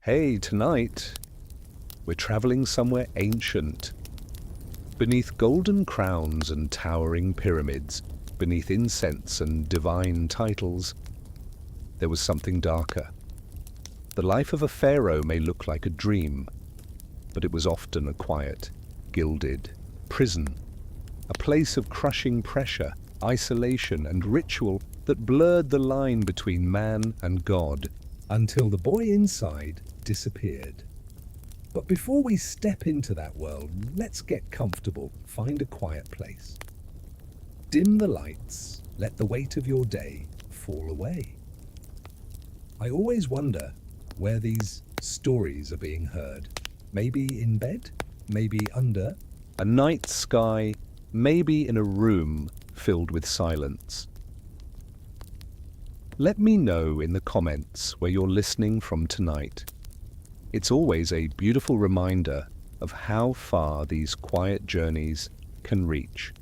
Hey, tonight we're traveling somewhere ancient. Beneath golden crowns and towering pyramids, beneath incense and divine titles, there was something darker. The life of a pharaoh may look like a dream, but it was often a quiet, gilded prison, a place of crushing pressure, isolation, and ritual that blurred the line between man and God, until the boy inside disappeared. But before we step into that world, let's get comfortable, find a quiet place. Dim the lights, let the weight of your day fall away. I always wonder where these stories are being heard. Maybe in bed, maybe under a night sky, maybe in a room filled with silence. Let me know in the comments where you're listening from tonight. It's always a beautiful reminder of how far these quiet journeys can reach.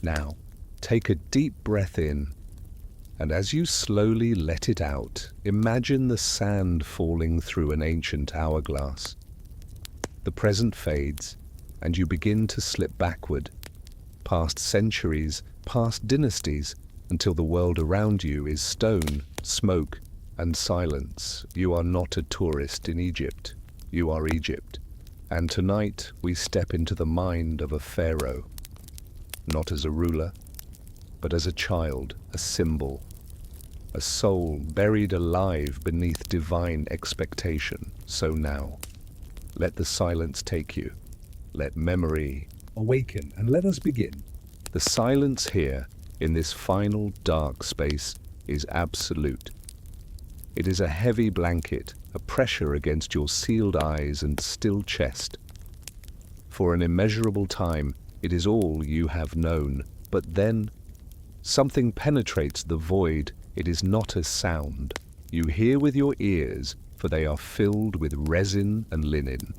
Now, take a deep breath in, and as you slowly let it out, imagine the sand falling through an ancient hourglass. The present fades, and you begin to slip backward, past centuries, past dynasties, until the world around you is stone, smoke, and silence. You are not a tourist in Egypt. You are Egypt. And tonight we step into the mind of a pharaoh, not as a ruler, but as a child, a symbol, a soul buried alive beneath divine expectation. So now, let the silence take you. Let memory awaken, and let us begin. The silence here, in this final dark space, is absolute. It is a heavy blanket, a pressure against your sealed eyes and still chest. For an immeasurable time, it is all you have known. But then, something penetrates the void. It is not a sound. You hear with your ears, for they are filled with resin and linen.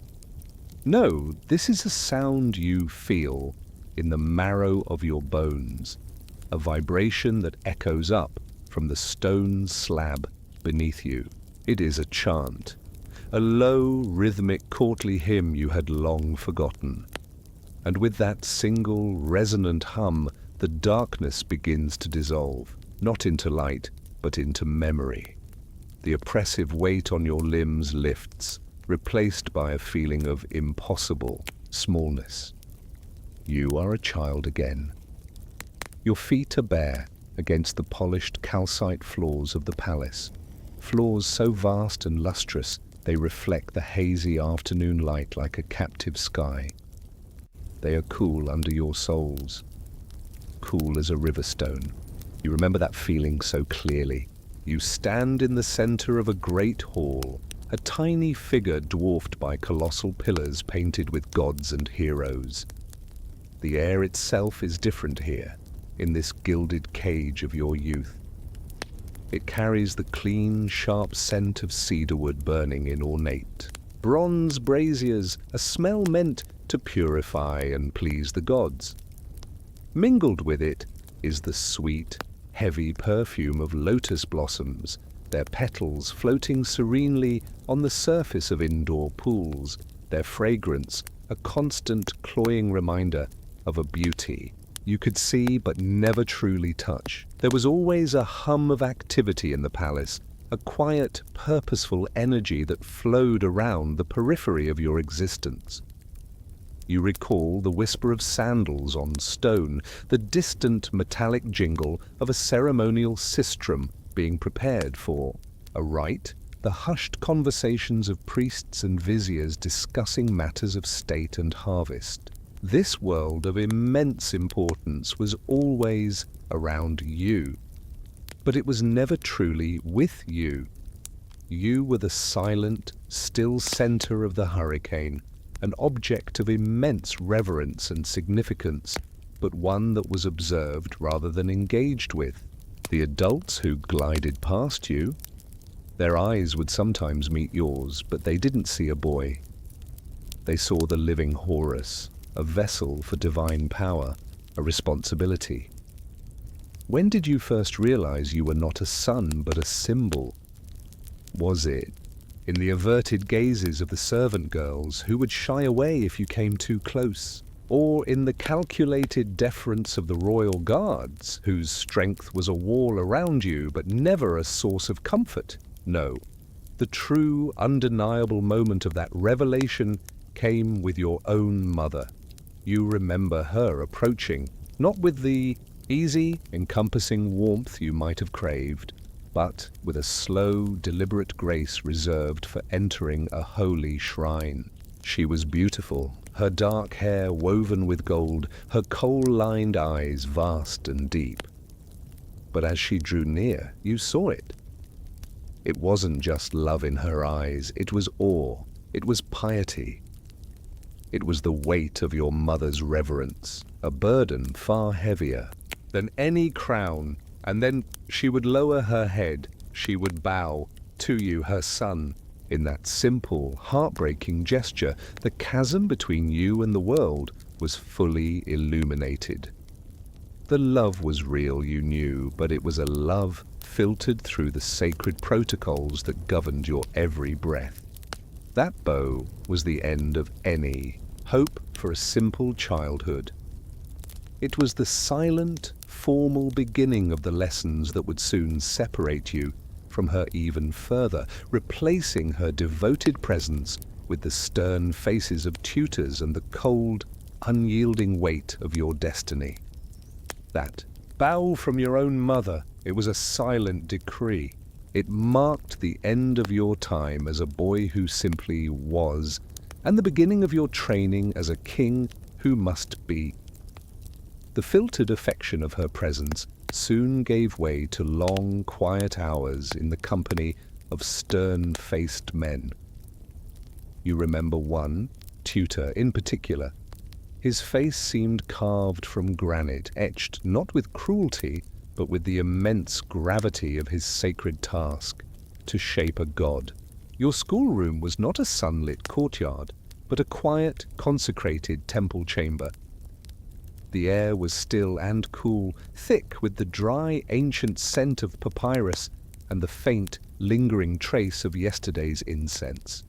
No, this is a sound you feel in the marrow of your bones, a vibration that echoes up from the stone slab beneath you. It is a chant, a low, rhythmic, courtly hymn you had long forgotten. And with that single, resonant hum, the darkness begins to dissolve, not into light, but into memory. The oppressive weight on your limbs lifts, replaced by a feeling of impossible smallness. You are a child again. Your feet are bare against the polished calcite floors of the palace, floors so vast and lustrous they reflect the hazy afternoon light like a captive sky. They are cool under your soles, cool as a river stone. You remember that feeling so clearly. You stand in the center of a great hall, a tiny figure dwarfed by colossal pillars painted with gods and heroes. The air itself is different here, in this gilded cage of your youth. It carries the clean, sharp scent of cedarwood burning in ornate bronze braziers, a smell meant to purify and please the gods. Mingled with it is the sweet, heavy perfume of lotus blossoms, their petals floating serenely on the surface of indoor pools, their fragrance a constant cloying reminder of a beauty you could see but never truly touch. There was always a hum of activity in the palace, a quiet, purposeful energy that flowed around the periphery of your existence. You recall the whisper of sandals on stone, the distant metallic jingle of a ceremonial sistrum being prepared for a rite, the hushed conversations of priests and viziers discussing matters of state and harvest. This world of immense importance was always around you, but it was never truly with you. You were the silent, still center of the hurricane, an object of immense reverence and significance, but one that was observed rather than engaged with. The adults who glided past you, their eyes would sometimes meet yours, but they didn't see a boy. They saw the living Horus, a vessel for divine power, a responsibility. When did you first realize you were not a son but a symbol? Was it in the averted gazes of the servant girls who would shy away if you came too close, or in the calculated deference of the royal guards, whose strength was a wall around you but never a source of comfort. No, the true, undeniable moment of that revelation came with your own mother. You remember her approaching, not with the easy, encompassing warmth you might have craved, but with a slow, deliberate grace reserved for entering a holy shrine. She was beautiful, her dark hair woven with gold, her coal-lined eyes vast and deep. But as she drew near, you saw it. It wasn't just love in her eyes, it was awe, it was piety. It was the weight of your mother's reverence, a burden far heavier than any crown, and then she would lower her head, she would bow to you, her son. In that simple, heartbreaking gesture, the chasm between you and the world was fully illuminated. The love was real, you knew, but it was a love filtered through the sacred protocols that governed your every breath. That bow was the end of any hope for a simple childhood. It was the silent, formal beginning of the lessons that would soon separate you from her even further, replacing her devoted presence with the stern faces of tutors and the cold, unyielding weight of your destiny. That bow from your own mother, it was a silent decree. It marked the end of your time as a boy who simply was, and the beginning of your training as a king who must be. The filtered affection of her presence soon gave way to long, quiet hours in the company of stern-faced men. You remember one tutor in particular. His face seemed carved from granite, etched not with cruelty, but with the immense gravity of his sacred task, to shape a god. Your schoolroom was not a sunlit courtyard, but a quiet, consecrated temple chamber. The air was still and cool, thick with the dry, ancient scent of papyrus and the faint, lingering trace of yesterday's incense.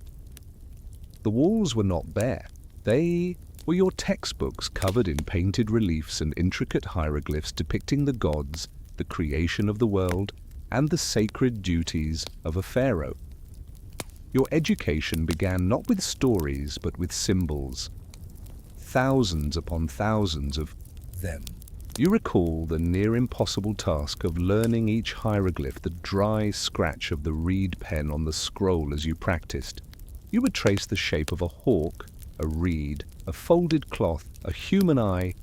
The walls were not bare. They were your textbooks covered in painted reliefs and intricate hieroglyphs depicting the gods, the creation of the world, and the sacred duties of a pharaoh. Your education began not with stories, but with symbols. Thousands upon thousands of them. You recall the near-impossible task of learning each hieroglyph, the dry scratch of the reed pen on the scroll as you practiced. You would trace the shape of a hawk, a reed, a folded cloth, a human eye,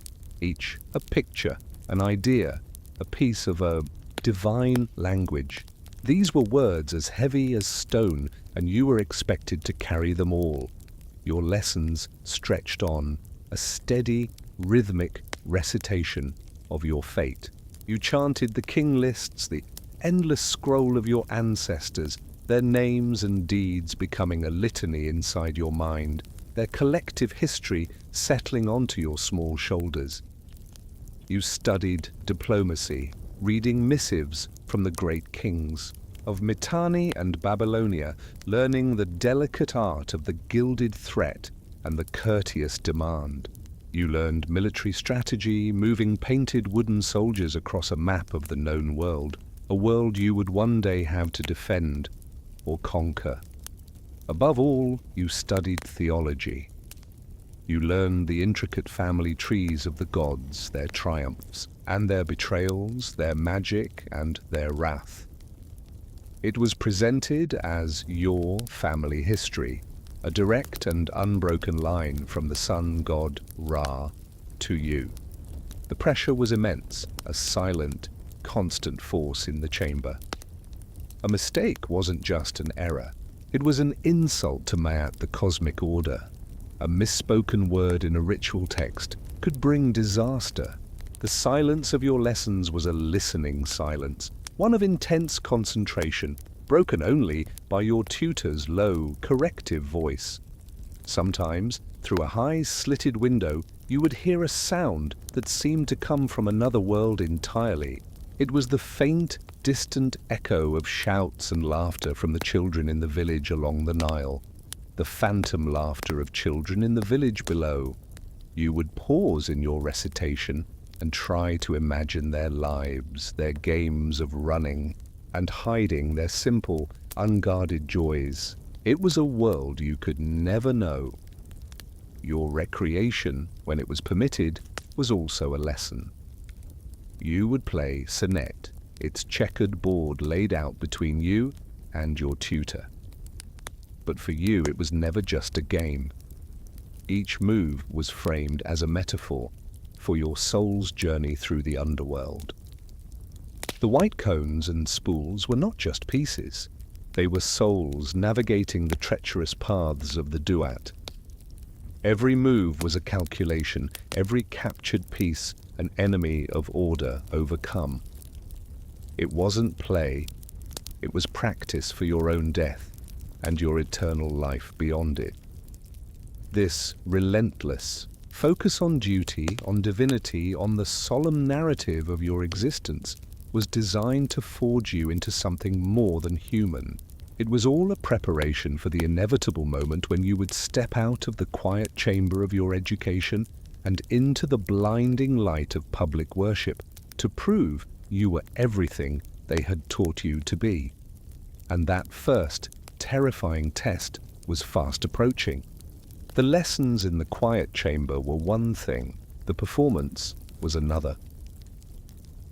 each a picture, an idea, a piece of a divine language. These were words as heavy as stone, and you were expected to carry them all. Your lessons stretched on, a steady, rhythmic recitation of your fate. You chanted the king lists, the endless scroll of your ancestors, their names and deeds becoming a litany inside your mind, their collective history settling onto your small shoulders. You studied diplomacy, reading missives from the great kings of Mitanni and Babylonia, learning the delicate art of the gilded threat and the courteous demand. You learned military strategy, moving painted wooden soldiers across a map of the known world, a world you would one day have to defend or conquer. Above all, you studied theology. You learned the intricate family trees of the gods, their triumphs, and their betrayals, their magic, and their wrath. It was presented as your family history, a direct and unbroken line from the sun god Ra to you. The pressure was immense, a silent, constant force in the chamber. A mistake wasn't just an error. It was an insult to Ma'at, the cosmic order. A misspoken word in a ritual text could bring disaster. The silence of your lessons was a listening silence, one of intense concentration, broken only by your tutor's low, corrective voice. Sometimes, through a high, slitted window, you would hear a sound that seemed to come from another world entirely. It was the faint, distant echo of shouts and laughter from the children in the village along the Nile, the phantom laughter of children in the village below. You would pause in your recitation and try to imagine their lives, their games of running and hiding, their simple, unguarded joys. It was a world you could never know. Your recreation, when it was permitted, was also a lesson. You would play sonnet, its checkered board laid out between you and your tutor. But for you, it was never just a game. Each move was framed as a metaphor for your soul's journey through the underworld. The white cones and spools were not just pieces. They were souls navigating the treacherous paths of the duat. Every move was a calculation, every captured piece an enemy of order overcome. It wasn't play, it was practice for your own death and your eternal life beyond it. This relentless focus on duty, on divinity, on the solemn narrative of your existence was designed to forge you into something more than human. It was all a preparation for the inevitable moment when you would step out of the quiet chamber of your education and into the blinding light of public worship to prove you were everything they had taught you to be. And that first, terrifying test was fast approaching. The lessons in the quiet chamber were one thing, the performance was another.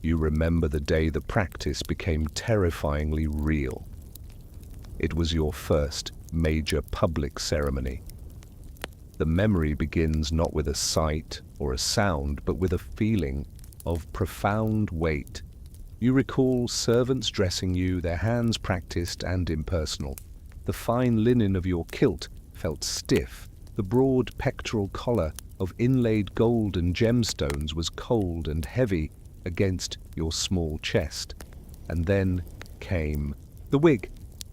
You remember the day the practice became terrifyingly real. It was your first major public ceremony. The memory begins not with a sight or a sound, but with a feeling of profound weight. You recall servants dressing you, their hands practiced and impersonal. The fine linen of your kilt felt stiff. The broad pectoral collar of inlaid gold and gemstones was cold and heavy against your small chest. And then came the wig,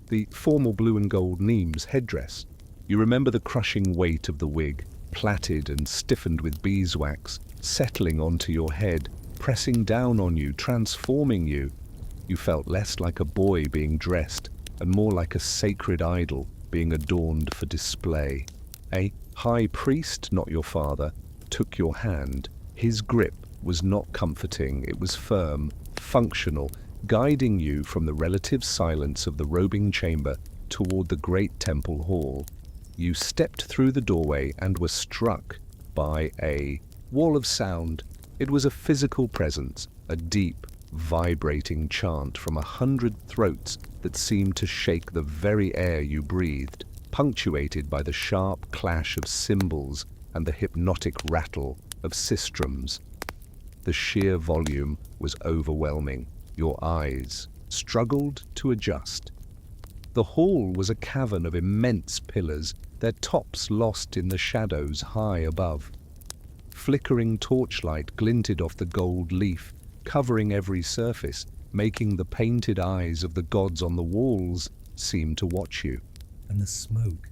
the formal blue and gold Nimes headdress. You remember the crushing weight of the wig, plaited and stiffened with beeswax, settling onto your head, pressing down on you, transforming you. You felt less like a boy being dressed and more like a sacred idol being adorned for display. A high priest, not your father, took your hand. His grip was not comforting, it was firm, functional, guiding you from the relative silence of the robing chamber toward the great temple hall. You stepped through the doorway and were struck by a wall of sound. It was a physical presence, a deep, vibrating chant from 100 throats that seemed to shake the very air you breathed, punctuated by the sharp clash of cymbals and the hypnotic rattle of sistrums. The sheer volume was overwhelming. Your eyes struggled to adjust. The hall was a cavern of immense pillars, their tops lost in the shadows high above. Flickering torchlight glinted off the gold leaf, covering every surface, making the painted eyes of the gods on the walls seem to watch you. And the smoke.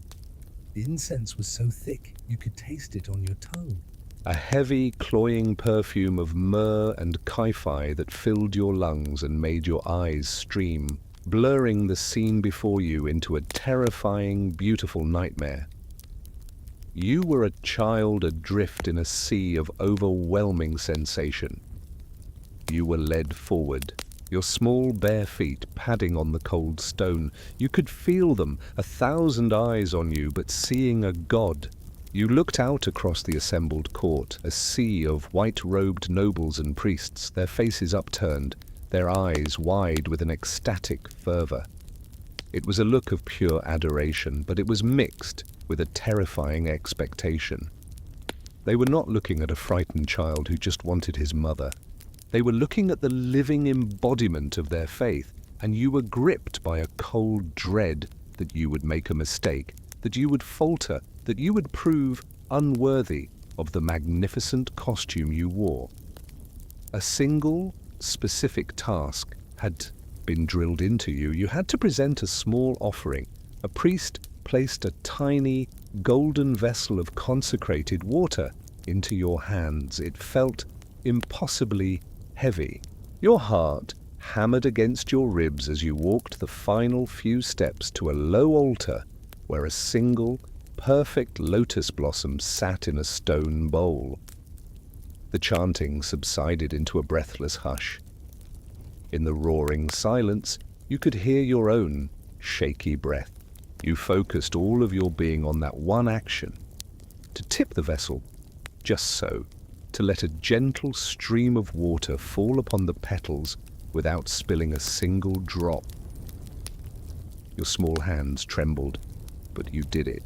The incense was so thick you could taste it on your tongue. A heavy, cloying perfume of myrrh and kyphi that filled your lungs and made your eyes stream, blurring the scene before you into a terrifying, beautiful nightmare. You were a child adrift in a sea of overwhelming sensation. You were led forward, your small bare feet padding on the cold stone. You could feel them, 1,000 eyes on you, but seeing a god. You looked out across the assembled court, a sea of white-robed nobles and priests, their faces upturned, their eyes wide with an ecstatic fervor. It was a look of pure adoration, but it was mixed with a terrifying expectation. They were not looking at a frightened child who just wanted his mother. They were looking at the living embodiment of their faith, and you were gripped by a cold dread that you would make a mistake, that you would falter, that you would prove unworthy of the magnificent costume you wore. A single, specific task had been drilled into you. You had to present a small offering. A priest placed a tiny, golden vessel of consecrated water into your hands. It felt impossibly heavy. Your heart hammered against your ribs as you walked the final few steps to a low altar where a single, perfect lotus blossom sat in a stone bowl. The chanting subsided into a breathless hush. In the roaring silence, you could hear your own shaky breath. You focused all of your being on that one action, to tip the vessel, just so, to let a gentle stream of water fall upon the petals without spilling a single drop. Your small hands trembled, but you did it.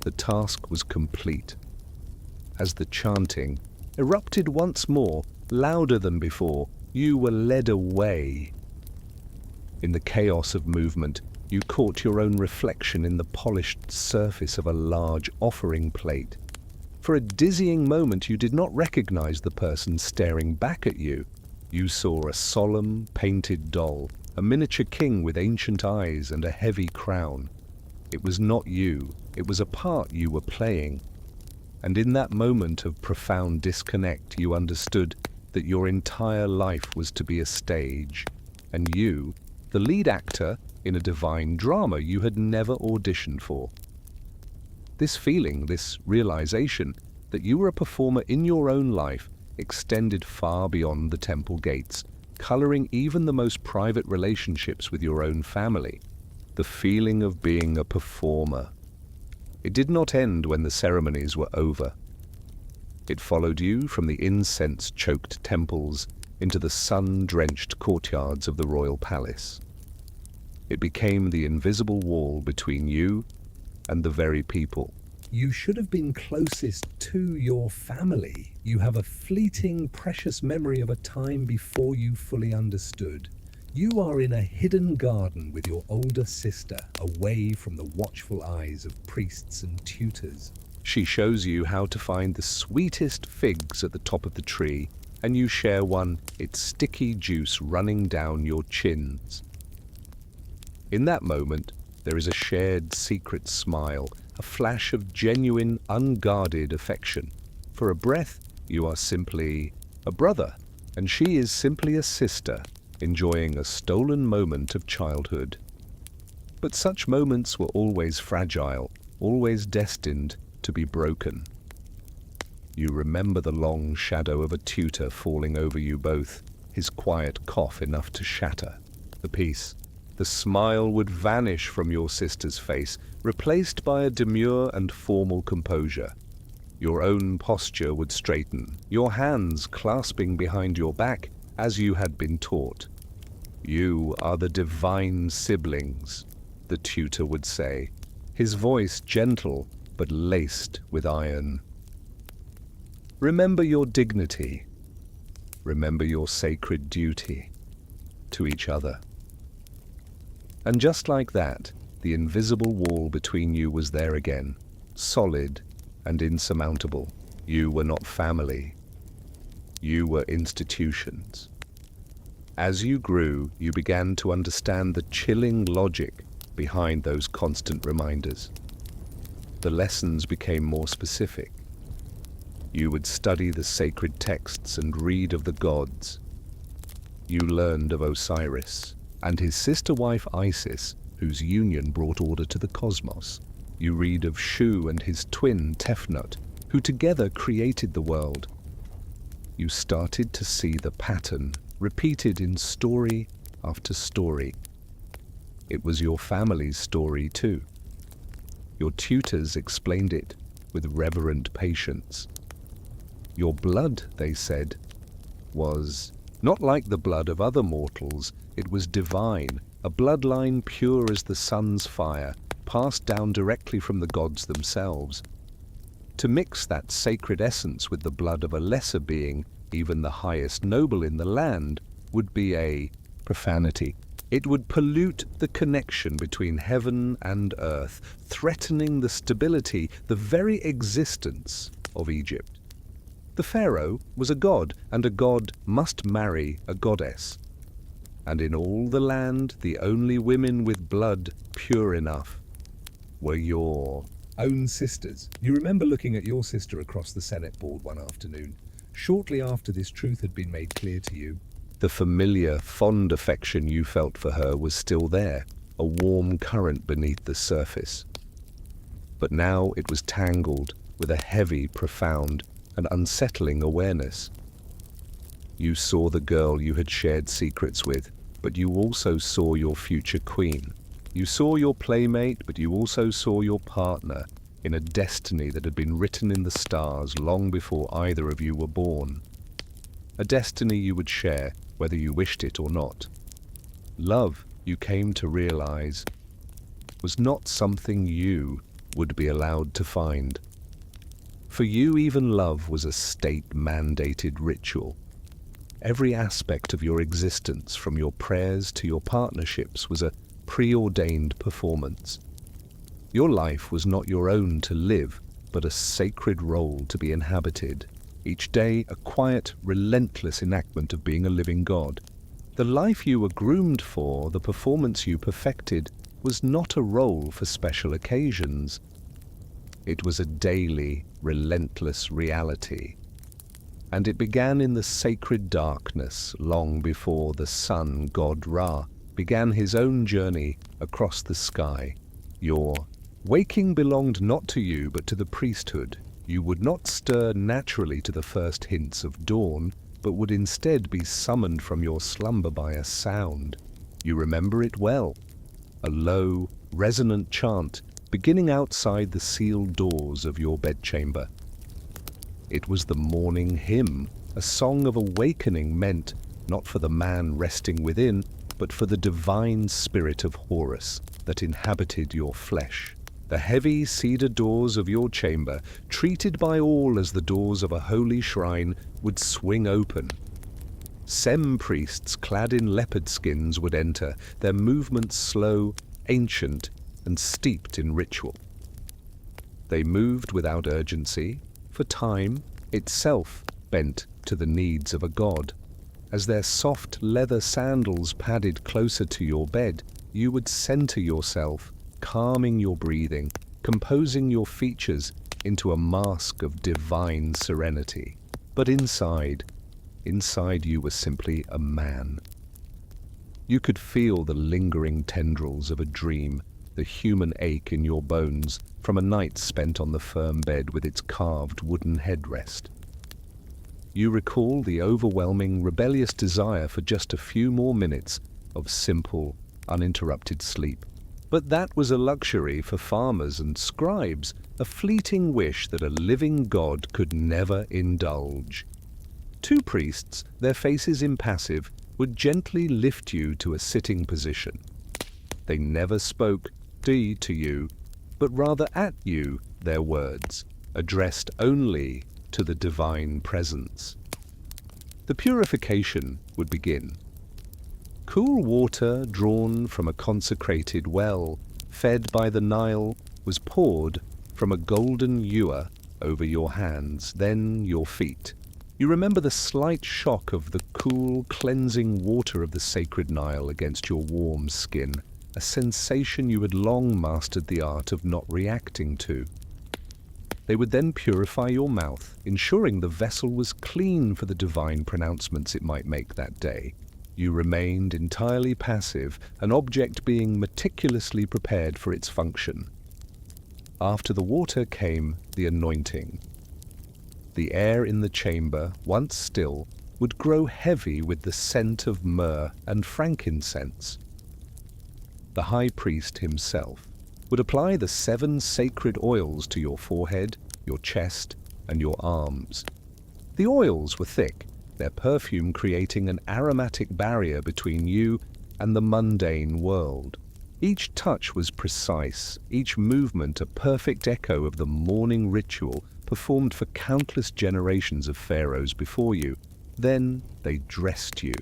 The task was complete. As the chanting erupted once more, louder than before, you were led away. In the chaos of movement, you caught your own reflection in the polished surface of a large offering plate. For a dizzying moment, you did not recognize the person staring back at you. You saw a solemn, painted doll, a miniature king with ancient eyes and a heavy crown. It was not you, it was a part you were playing. And in that moment of profound disconnect, you understood that your entire life was to be a stage, and you, the lead actor in a divine drama you had never auditioned for. This feeling, this realization that you were a performer in your own life, extended far beyond the temple gates, coloring even the most private relationships with your own family. The feeling of being a performer. It did not end when the ceremonies were over. It followed you from the incense-choked temples into the sun-drenched courtyards of the royal palace. It became the invisible wall between you and the very people. You should have been closest to your family. You have a fleeting, precious memory of a time before you fully understood. You are in a hidden garden with your older sister, away from the watchful eyes of priests and tutors. She shows you how to find the sweetest figs at the top of the tree, and you share one, its sticky juice running down your chins. In that moment, there is a shared secret smile, a flash of genuine, unguarded affection. For a breath, you are simply a brother, and she is simply a sister, enjoying a stolen moment of childhood. But such moments were always fragile, always destined to be broken. You remember the long shadow of a tutor falling over you both, his quiet cough enough to shatter the peace. The smile would vanish from your sister's face, replaced by a demure and formal composure. Your own posture would straighten, your hands clasping behind your back as you had been taught. You are the divine siblings, the tutor would say, his voice gentle but laced with iron. Remember your dignity. Remember your sacred duty to each other. And just like that, the invisible wall between you was there again, solid and insurmountable. You were not family. You were institutions. As you grew, you began to understand the chilling logic behind those constant reminders. The lessons became more specific. You would study the sacred texts and read of the gods. You learned of Osiris and his sister wife Isis, whose union brought order to the cosmos. You read of Shu and his twin Tefnut, who together created the world. You started to see the pattern repeated in story after story. It was your family's story too. Your tutors explained it with reverent patience. Your blood, they said, was not like the blood of other mortals. It was divine, a bloodline pure as the sun's fire, passed down directly from the gods themselves. To mix that sacred essence with the blood of a lesser being, even the highest noble in the land, would be a profanity. It would pollute the connection between heaven and earth, threatening the stability, the very existence of Egypt. The pharaoh was a god, and a god must marry a goddess. And in all the land, the only women with blood pure enough were your Own sisters. You remember looking at your sister across the Senate board one afternoon, shortly after this truth had been made clear to you. The familiar, fond affection you felt for her was still there, a warm current beneath the surface. But now it was tangled with a heavy, profound, and unsettling awareness. You saw the girl you had shared secrets with, but you also saw your future queen. You saw your playmate, but you also saw your partner in a destiny that had been written in the stars long before either of you were born. A destiny you would share, whether you wished it or not. Love, you came to realize, was not something you would be allowed to find. For you, even love was a state-mandated ritual. Every aspect of your existence, from your prayers to your partnerships, was a preordained performance. Your life was not your own to live, but a sacred role to be inhabited. Each day, a quiet, relentless enactment of being a living God. The life you were groomed for, the performance you perfected, was not a role for special occasions. It was a daily, relentless reality. And it began in the sacred darkness, long before the sun god Ra began his own journey across the sky. Your waking belonged not to you, but to the priesthood. You would not stir naturally to the first hints of dawn, but would instead be summoned from your slumber by a sound. You remember it well. A low, resonant chant beginning outside the sealed doors of your bedchamber. It was the morning hymn, a song of awakening meant not for the man resting within, but for the divine spirit of Horus that inhabited your flesh. The heavy cedar doors of your chamber, treated by all as the doors of a holy shrine, would swing open. Sem priests clad in leopard skins would enter, their movements slow, ancient, and steeped in ritual. They moved without urgency, for time itself bent to the needs of a god. As their soft leather sandals padded closer to your bed, you would center yourself, calming your breathing, composing your features into a mask of divine serenity. But inside you were simply a man. You could feel the lingering tendrils of a dream, the human ache in your bones from a night spent on the firm bed with its carved wooden headrest. You recall the overwhelming, rebellious desire for just a few more minutes of simple, uninterrupted sleep. But that was a luxury for farmers and scribes, a fleeting wish that a living god could never indulge. Two priests, their faces impassive, would gently lift you to a sitting position. They never spoke to you, but rather at you, their words, addressed only to the divine presence. The purification would begin. Cool water drawn from a consecrated well, fed by the Nile, was poured from a golden ewer over your hands, then your feet. You remember the slight shock of the cool, cleansing water of the sacred Nile against your warm skin, a sensation you had long mastered the art of not reacting to. They would then purify your mouth, ensuring the vessel was clean for the divine pronouncements it might make that day. You remained entirely passive, an object being meticulously prepared for its function. After the water came the anointing. The air in the chamber, once still, would grow heavy with the scent of myrrh and frankincense. The high priest himself would apply the 7 sacred oils to your forehead, your chest, and your arms. The oils were thick, their perfume creating an aromatic barrier between you and the mundane world. Each touch was precise, each movement a perfect echo of the morning ritual performed for countless generations of pharaohs before you. Then they dressed you.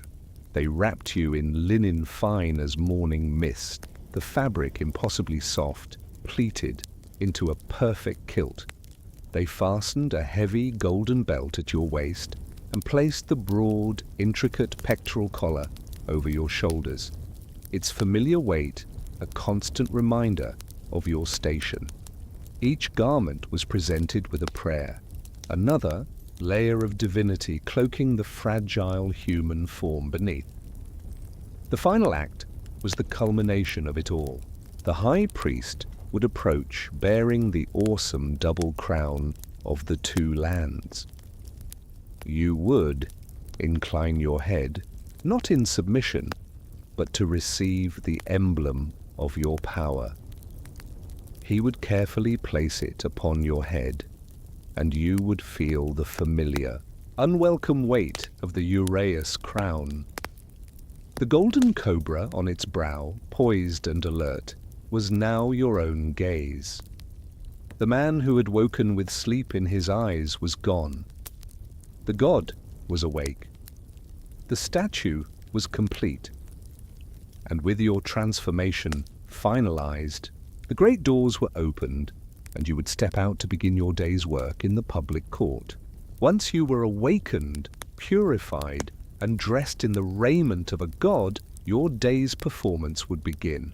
They wrapped you in linen fine as morning mist, the fabric impossibly soft, pleated into a perfect kilt. They fastened a heavy golden belt at your waist and placed the broad, intricate pectoral collar over your shoulders, its familiar weight a constant reminder of your station. Each garment was presented with a prayer, another layer of divinity cloaking the fragile human form beneath. The final act was the culmination of it all. The high priest would approach bearing the awesome double crown of the two lands. You would incline your head, not in submission, but to receive the emblem of your power. He would carefully place it upon your head, and you would feel the familiar, unwelcome weight of the uraeus crown. The golden cobra on its brow, poised and alert, was now your own gaze. The man who had woken with sleep in his eyes was gone. The god was awake. The statue was complete. And with your transformation finalized, the great doors were opened, and you would step out to begin your day's work in the public court. Once you were awakened, purified, and dressed in the raiment of a god, your day's performance would begin.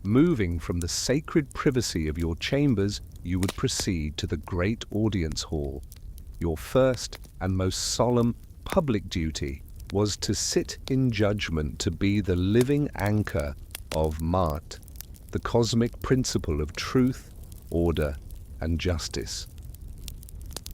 Moving from the sacred privacy of your chambers, you would proceed to the great audience hall. Your first and most solemn public duty was to sit in judgment, to be the living anchor of Ma'at, the cosmic principle of truth, order, and justice.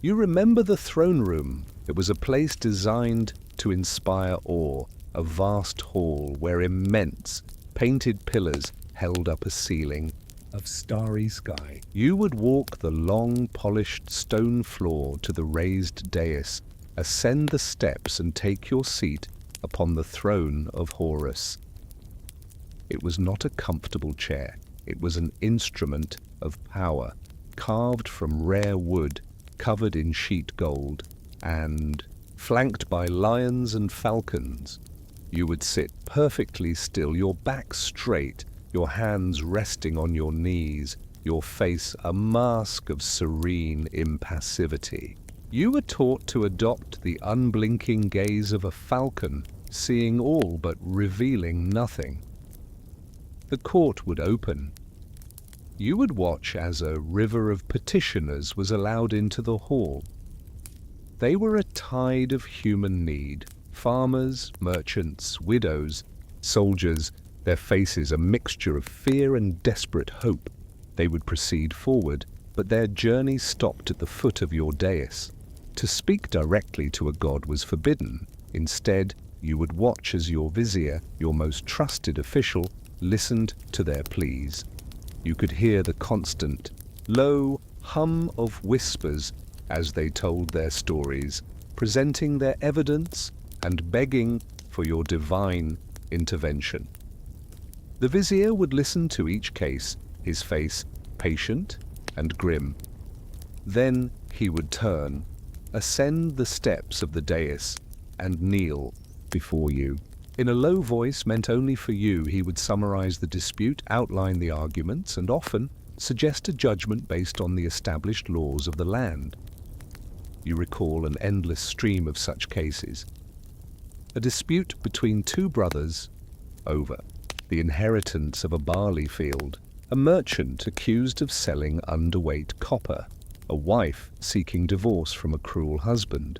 You remember the throne room. It was a place designed to inspire awe, a vast hall where immense painted pillars held up a ceiling of starry sky. You would walk the long, polished stone floor to the raised dais, ascend the steps and take your seat upon the throne of Horus. It was not a comfortable chair. It was an instrument of power, carved from rare wood, covered in sheet gold, and flanked by lions and falcons. You would sit perfectly still, your back straight, your hands resting on your knees, your face a mask of serene impassivity. You were taught to adopt the unblinking gaze of a falcon, seeing all but revealing nothing. The court would open. You would watch as a river of petitioners was allowed into the hall. They were a tide of human need, farmers, merchants, widows, soldiers, their faces a mixture of fear and desperate hope. They would proceed forward, but their journey stopped at the foot of your dais. To speak directly to a god was forbidden. Instead, you would watch as your vizier, your most trusted official, listened to their pleas. You could hear the constant, low hum of whispers as they told their stories, presenting their evidence and begging for your divine intervention. The vizier would listen to each case, his face patient and grim. Then he would turn, ascend the steps of the dais, and kneel before you. In a low voice meant only for you, he would summarize the dispute, outline the arguments, and often suggest a judgment based on the established laws of the land. You recall an endless stream of such cases. A dispute between two brothers, over the inheritance of a barley field, a merchant accused of selling underweight copper, a wife seeking divorce from a cruel husband.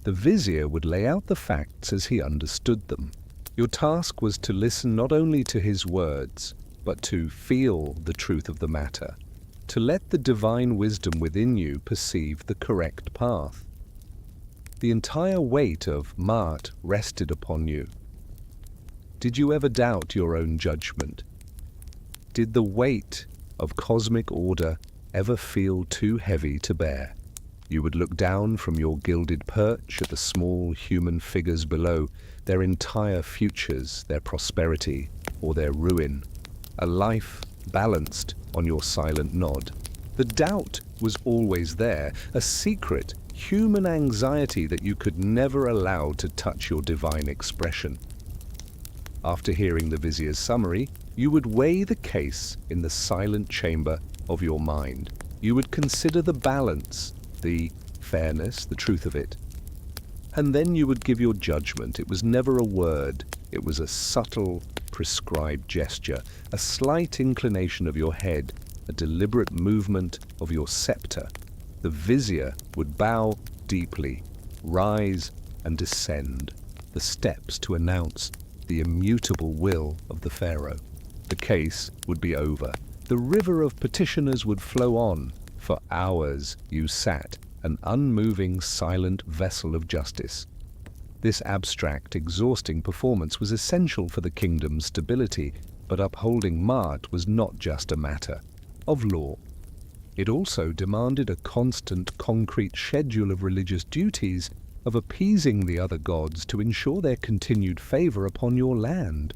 The vizier would lay out the facts as he understood them. Your task was to listen not only to his words, but to feel the truth of the matter, to let the divine wisdom within you perceive the correct path. The entire weight of Ma'at rested upon you. Did you ever doubt your own judgment? Did the weight of cosmic order ever feel too heavy to bear? You would look down from your gilded perch at the small human figures below, their entire futures, their prosperity or their ruin, a life balanced on your silent nod. The doubt was always there, a secret human anxiety that you could never allow to touch your divine expression. After hearing the vizier's summary, you would weigh the case in the silent chamber of your mind. You would consider the balance, the fairness, the truth of it. And then you would give your judgment. It was never a word. It was a subtle, prescribed gesture, a slight inclination of your head, a deliberate movement of your scepter. The vizier would bow deeply, rise and descend, the steps to announce the immutable will of the pharaoh. The case would be over. The river of petitioners would flow on. For hours you sat, an unmoving, silent vessel of justice. This abstract, exhausting performance was essential for the kingdom's stability, but upholding Ma'at was not just a matter of law. It also demanded a constant, concrete schedule of religious duties, of appeasing the other gods to ensure their continued favor upon your land.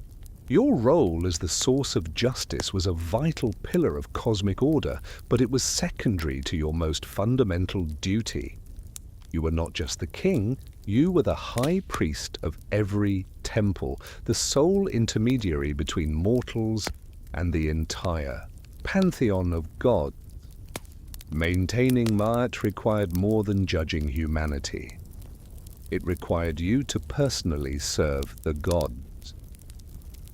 Your role as the source of justice was a vital pillar of cosmic order, but it was secondary to your most fundamental duty. You were not just the king, you were the high priest of every temple, the sole intermediary between mortals and the entire pantheon of gods. Maintaining Ma'at required more than judging humanity. It required you to personally serve the gods.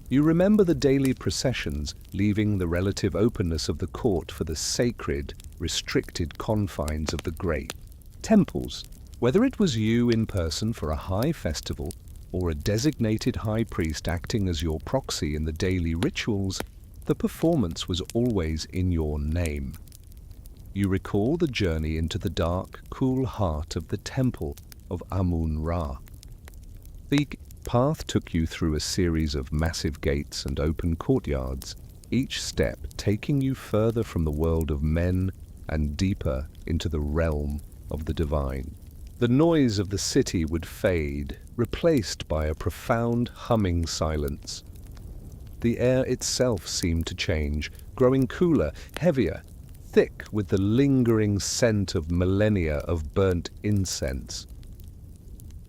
You remember the daily processions, leaving the relative openness of the court for the sacred, restricted confines of the great temples. Whether it was you in person for a high festival or a designated high priest acting as your proxy in the daily rituals, the performance was always in your name. You recall the journey into the dark, cool heart of the temple of Amun-Ra. The path took you through a series of massive gates and open courtyards, each step taking you further from the world of men and deeper into the realm of the divine. The noise of the city would fade, replaced by a profound humming silence. The air itself seemed to change, growing cooler, heavier, thick with the lingering scent of millennia of burnt incense.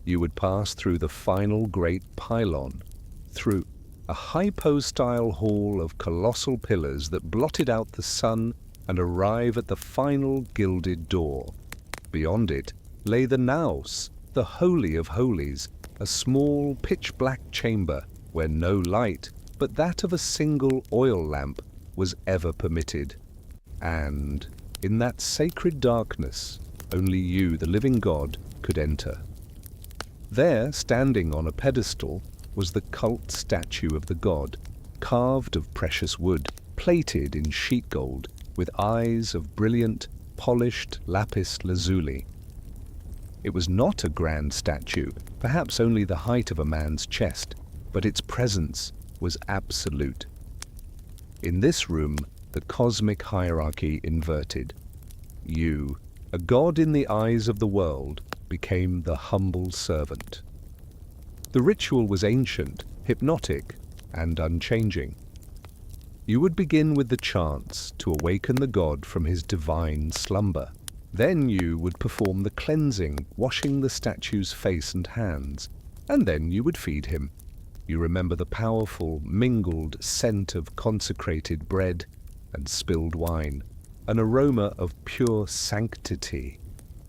You would pass through the final great pylon, through a hypo-style hall of colossal pillars that blotted out the sun, and arrive at the final gilded door. Beyond it lay the naos, the Holy of Holies, a small pitch-black chamber where no light but that of a single oil lamp was ever permitted. And in that sacred darkness, only you, the living God, could enter. There, standing on a pedestal, was the cult statue of the god, carved of precious wood, plated in sheet gold, with eyes of brilliant, polished lapis lazuli. It was not a grand statue, perhaps only the height of a man's chest, but its presence was absolute. In this room, the cosmic hierarchy inverted. You, a god in the eyes of the world, became the humble servant. The ritual was ancient, hypnotic, and unchanging. You would begin with the chants to awaken the god from his divine slumber. Then you would perform the cleansing, washing the statue's face and hands, and then you would feed him. You remember the powerful, mingled scent of consecrated bread and spilled wine, an aroma of pure sanctity.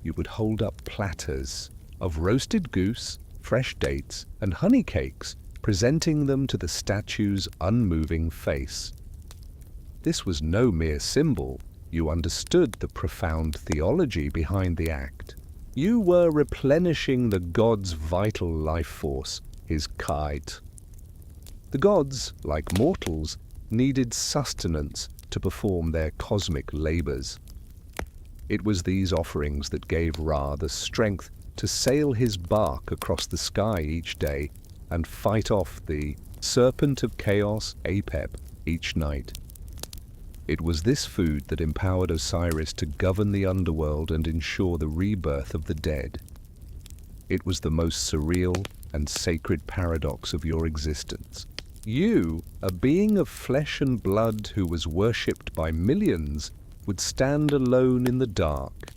You would hold up platters of roasted goose, fresh dates, and honey cakes, presenting them to the statue's unmoving face. This was no mere symbol. You understood the profound theology behind the act. You were replenishing the god's vital life force, his kite. The gods, like mortals, needed sustenance to perform their cosmic labors. It was these offerings that gave Ra the strength to sail his bark across the sky each day and fight off the serpent of chaos, Apep, each night. It was this food that empowered Osiris to govern the underworld and ensure the rebirth of the dead. It was the most surreal and sacred paradox of your existence. You, a being of flesh and blood who was worshipped by millions, would stand alone in the dark,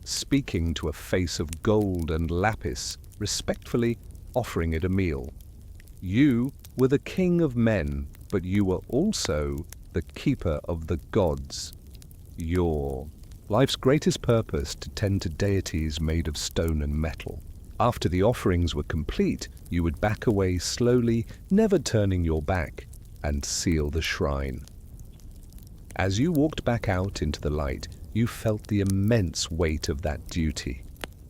speaking to a face of gold and lapis, respectfully offering it a meal. You were the king of men, but you were also the keeper of the gods. Your life's greatest purpose to tend to deities made of stone and metal. After the offerings were complete, you would back away slowly, never turning your back, and seal the shrine. As you walked back out into the light, you felt the immense weight of that duty.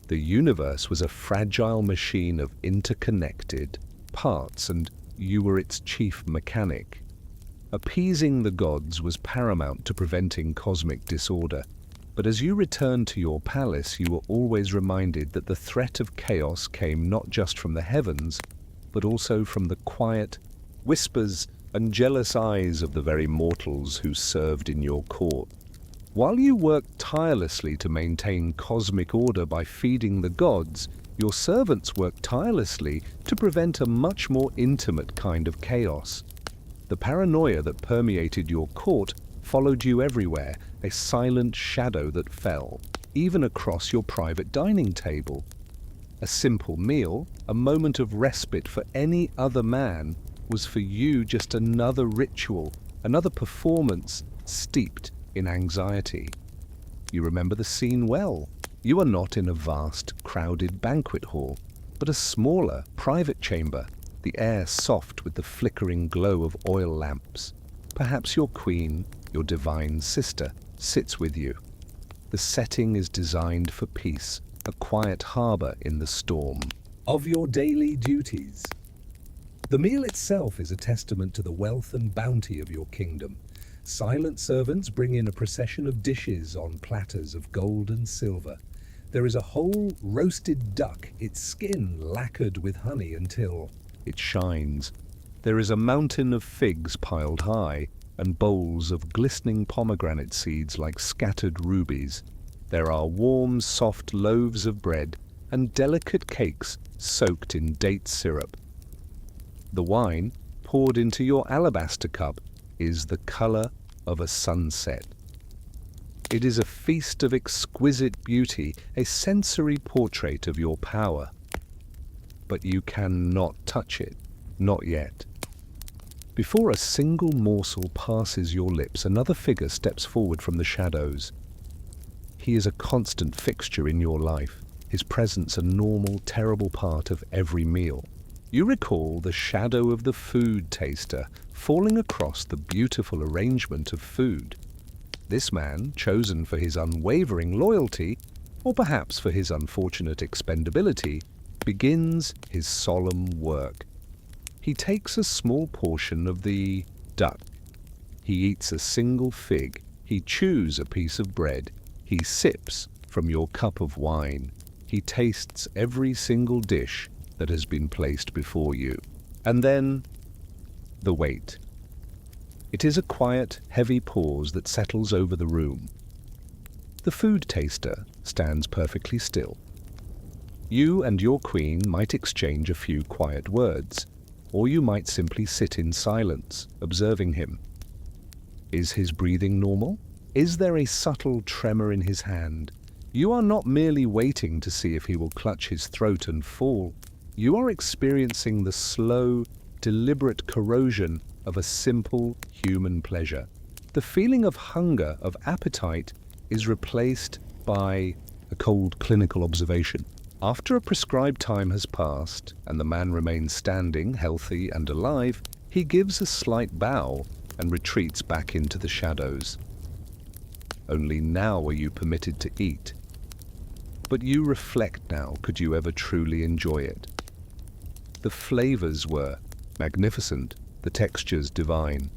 The universe was a fragile machine of interconnected parts, and you were its chief mechanic. Appeasing the gods was paramount to preventing cosmic disorder. But as you returned to your palace, you were always reminded that the threat of chaos came not just from the heavens, but also from the quiet whispers and jealous eyes of the very mortals who served in your court. While you worked tirelessly to maintain cosmic order by feeding the gods, your servants worked tirelessly to prevent a much more intimate kind of chaos. The paranoia that permeated your court followed you everywhere, a silent shadow that fell, even across your private dining table. A simple meal, a moment of respite for any other man, was for you just another ritual, another performance steeped in anxiety. You remember the scene well. You are not in a vast, crowded banquet hall, but a smaller, private chamber, the air soft with the flickering glow of oil lamps. Perhaps your queen, your divine sister, sits with you. The setting is designed for peace, a quiet harbor in the storm. Of your daily duties. The meal itself is a testament to the wealth and bounty of your kingdom. Silent servants bring in a procession of dishes on platters of gold and silver. There is a whole roasted duck, its skin lacquered with honey until it shines. There is a mountain of figs piled high, and bowls of glistening pomegranate seeds like scattered rubies. There are warm, soft loaves of bread and delicate cakes soaked in date syrup. The wine, poured into your alabaster cup, is the color of a sunset. It is a feast of exquisite beauty, a sensory portrait of your power. But you cannot touch it, not yet. Before a single morsel passes your lips, another figure steps forward from the shadows. He is a constant fixture in your life, his presence a normal, terrible part of every meal. You recall the shadow of the food taster falling across the beautiful arrangement of food. This man, chosen for his unwavering loyalty, or perhaps for his unfortunate expendability, begins his solemn work. He takes a small portion of the duck. He eats a single fig. He chews a piece of bread. He sips from your cup of wine. He tastes every single dish that has been placed before you. And then, the wait. It is a quiet, heavy pause that settles over the room. The food taster stands perfectly still. You and your queen might exchange a few quiet words, or you might simply sit in silence, observing him. Is his breathing normal? Is there a subtle tremor in his hand? You are not merely waiting to see if he will clutch his throat and fall. You are experiencing the slow, deliberate corrosion of a simple human pleasure. The feeling of hunger, of appetite, is replaced by a cold clinical observation. After a prescribed time has passed, and the man remains standing, healthy and alive, he gives a slight bow and retreats back into the shadows. Only now are you permitted to eat. But you reflect now, could you ever truly enjoy it? The flavors were magnificent, the textures divine.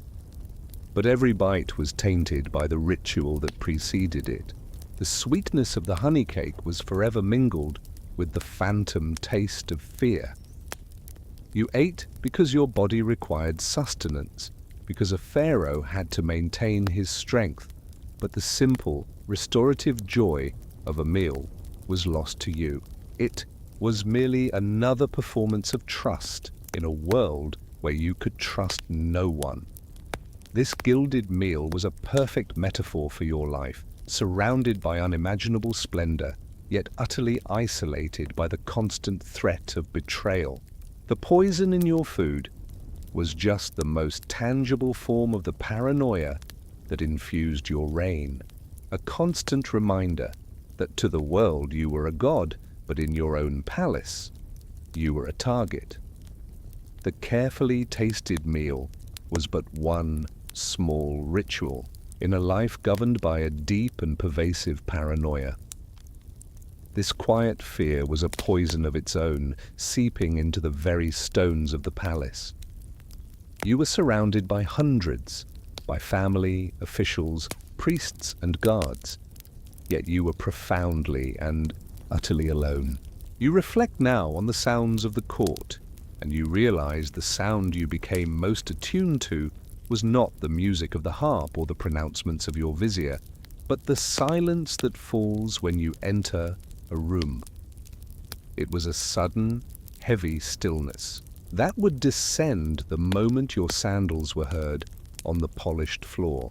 But every bite was tainted by the ritual that preceded it. The sweetness of the honey cake was forever mingled with the phantom taste of fear. You ate because your body required sustenance, because a pharaoh had to maintain his strength, but the simple, restorative joy of a meal was lost to you. It was merely another performance of trust in a world where you could trust no one. This gilded meal was a perfect metaphor for your life, surrounded by unimaginable splendor, yet utterly isolated by the constant threat of betrayal. The poison in your food was just the most tangible form of the paranoia that infused your reign, a constant reminder that to the world you were a god, but in your own palace you were a target. The carefully tasted meal was but one small ritual in a life governed by a deep and pervasive paranoia. This quiet fear was a poison of its own, seeping into the very stones of the palace. You were surrounded by hundreds, by family, officials, priests and guards, yet you were profoundly and utterly alone. You reflect now on the sounds of the court, and you realize the sound you became most attuned to was not the music of the harp or the pronouncements of your vizier, but the silence that falls when you enter a room. It was a sudden, heavy stillness that would descend the moment your sandals were heard on the polished floor.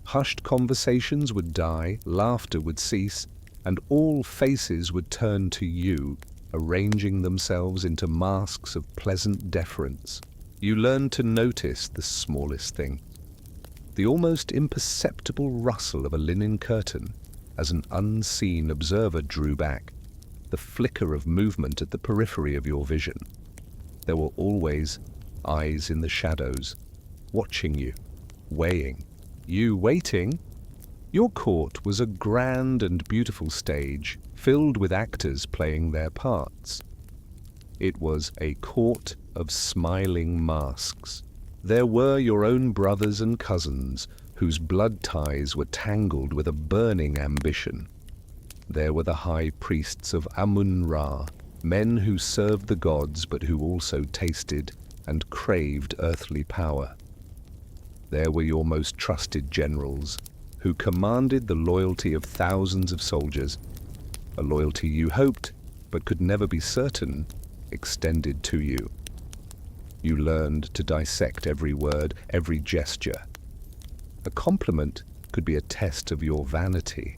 Hushed conversations would die, laughter would cease, and all faces would turn to you, arranging themselves into masks of pleasant deference. You learned to notice the smallest thing, the almost imperceptible rustle of a linen curtain as an unseen observer drew back, the flicker of movement at the periphery of your vision. There were always eyes in the shadows, watching you, weighing. You waiting? Your court was a grand and beautiful stage filled with actors playing their parts. It was a court of smiling masks. There were your own brothers and cousins whose blood ties were tangled with a burning ambition. There were the high priests of Amun-Ra, men who served the gods but who also tasted and craved earthly power. There were your most trusted generals, who commanded the loyalty of thousands of soldiers, a loyalty you hoped, but could never be certain, extended to you. You learned to dissect every word, every gesture. A compliment could be a test of your vanity.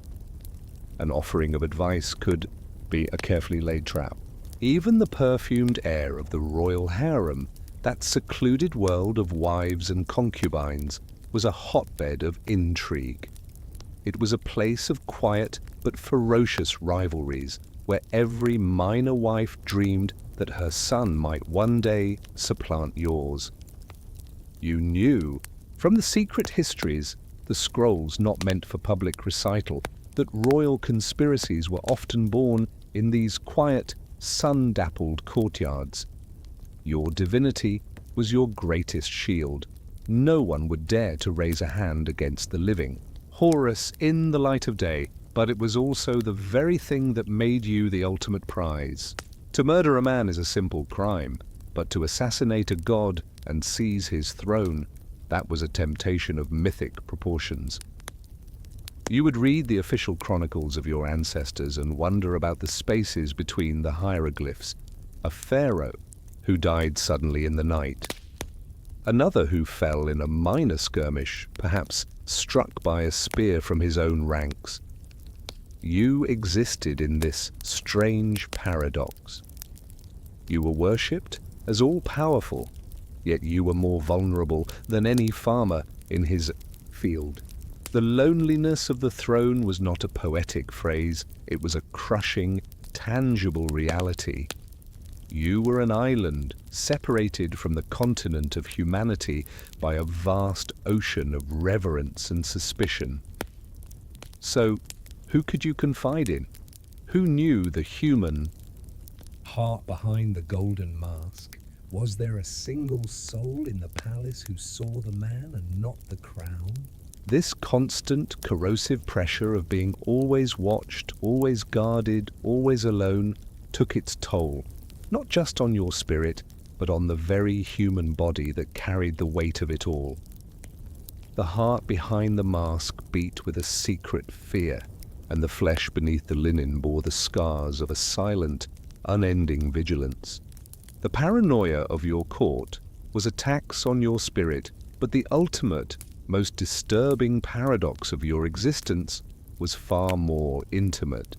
An offering of advice could be a carefully laid trap. Even the perfumed air of the royal harem, that secluded world of wives and concubines, was a hotbed of intrigue. It was a place of quiet but ferocious rivalries, where every minor wife dreamed that her son might one day supplant yours. You knew, from the secret histories, the scrolls not meant for public recital, that royal conspiracies were often born in these quiet, sun-dappled courtyards. Your divinity was your greatest shield. No one would dare to raise a hand against the living. Horus in the light of day, but it was also the very thing that made you the ultimate prize. To murder a man is a simple crime, but to assassinate a god and seize his throne, that was a temptation of mythic proportions. You would read the official chronicles of your ancestors and wonder about the spaces between the hieroglyphs. A pharaoh who died suddenly in the night. Another who fell in a minor skirmish, perhaps struck by a spear from his own ranks. You existed in this strange paradox. You were worshipped as all-powerful, yet you were more vulnerable than any farmer in his field. The loneliness of the throne was not a poetic phrase, it was a crushing, tangible reality. You were an island, separated from the continent of humanity by a vast ocean of reverence and suspicion. So, who could you confide in? Who knew the human Heart behind the golden mask? Was there a single soul in the palace who saw the man and not the crown? This constant, corrosive pressure of being always watched, always guarded, always alone, took its toll, not just on your spirit, but on the very human body that carried the weight of it all. The heart behind the mask beat with a secret fear, and the flesh beneath the linen bore the scars of a silent, unending vigilance. The paranoia of your court was a tax on your spirit, but the ultimate, most disturbing paradox of your existence was far more intimate.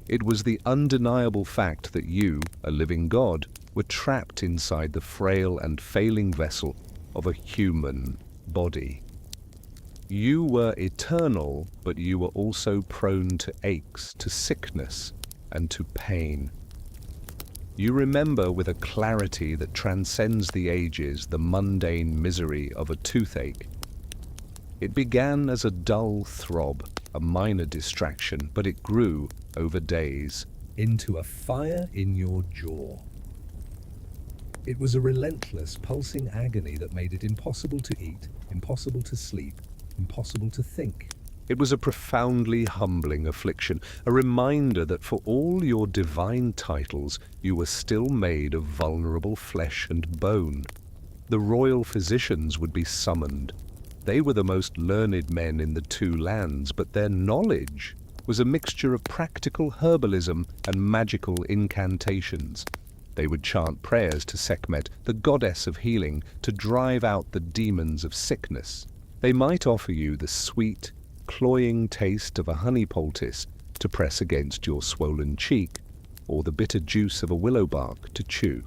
It was the undeniable fact that you, a living god, were trapped inside the frail and failing vessel of a human body. You were eternal, but you were also prone to aches, to sickness, and to pain. You remember with a clarity that transcends the ages the mundane misery of a toothache. It began as a dull throb, a minor distraction, but it grew over days. into a fire in your jaw. It was a relentless, pulsing agony that made it impossible to eat, impossible to sleep, impossible to think. It was a profoundly humbling affliction, a reminder that for all your divine titles, you were still made of vulnerable flesh and bone. The royal physicians would be summoned. They were the most learned men in the two lands, but their knowledge was a mixture of practical herbalism and magical incantations. They would chant prayers to Sekhmet, the goddess of healing, to drive out the demons of sickness. They might offer you the sweet, cloying taste of a honey poultice to press against your swollen cheek, or the bitter juice of a willow bark to chew.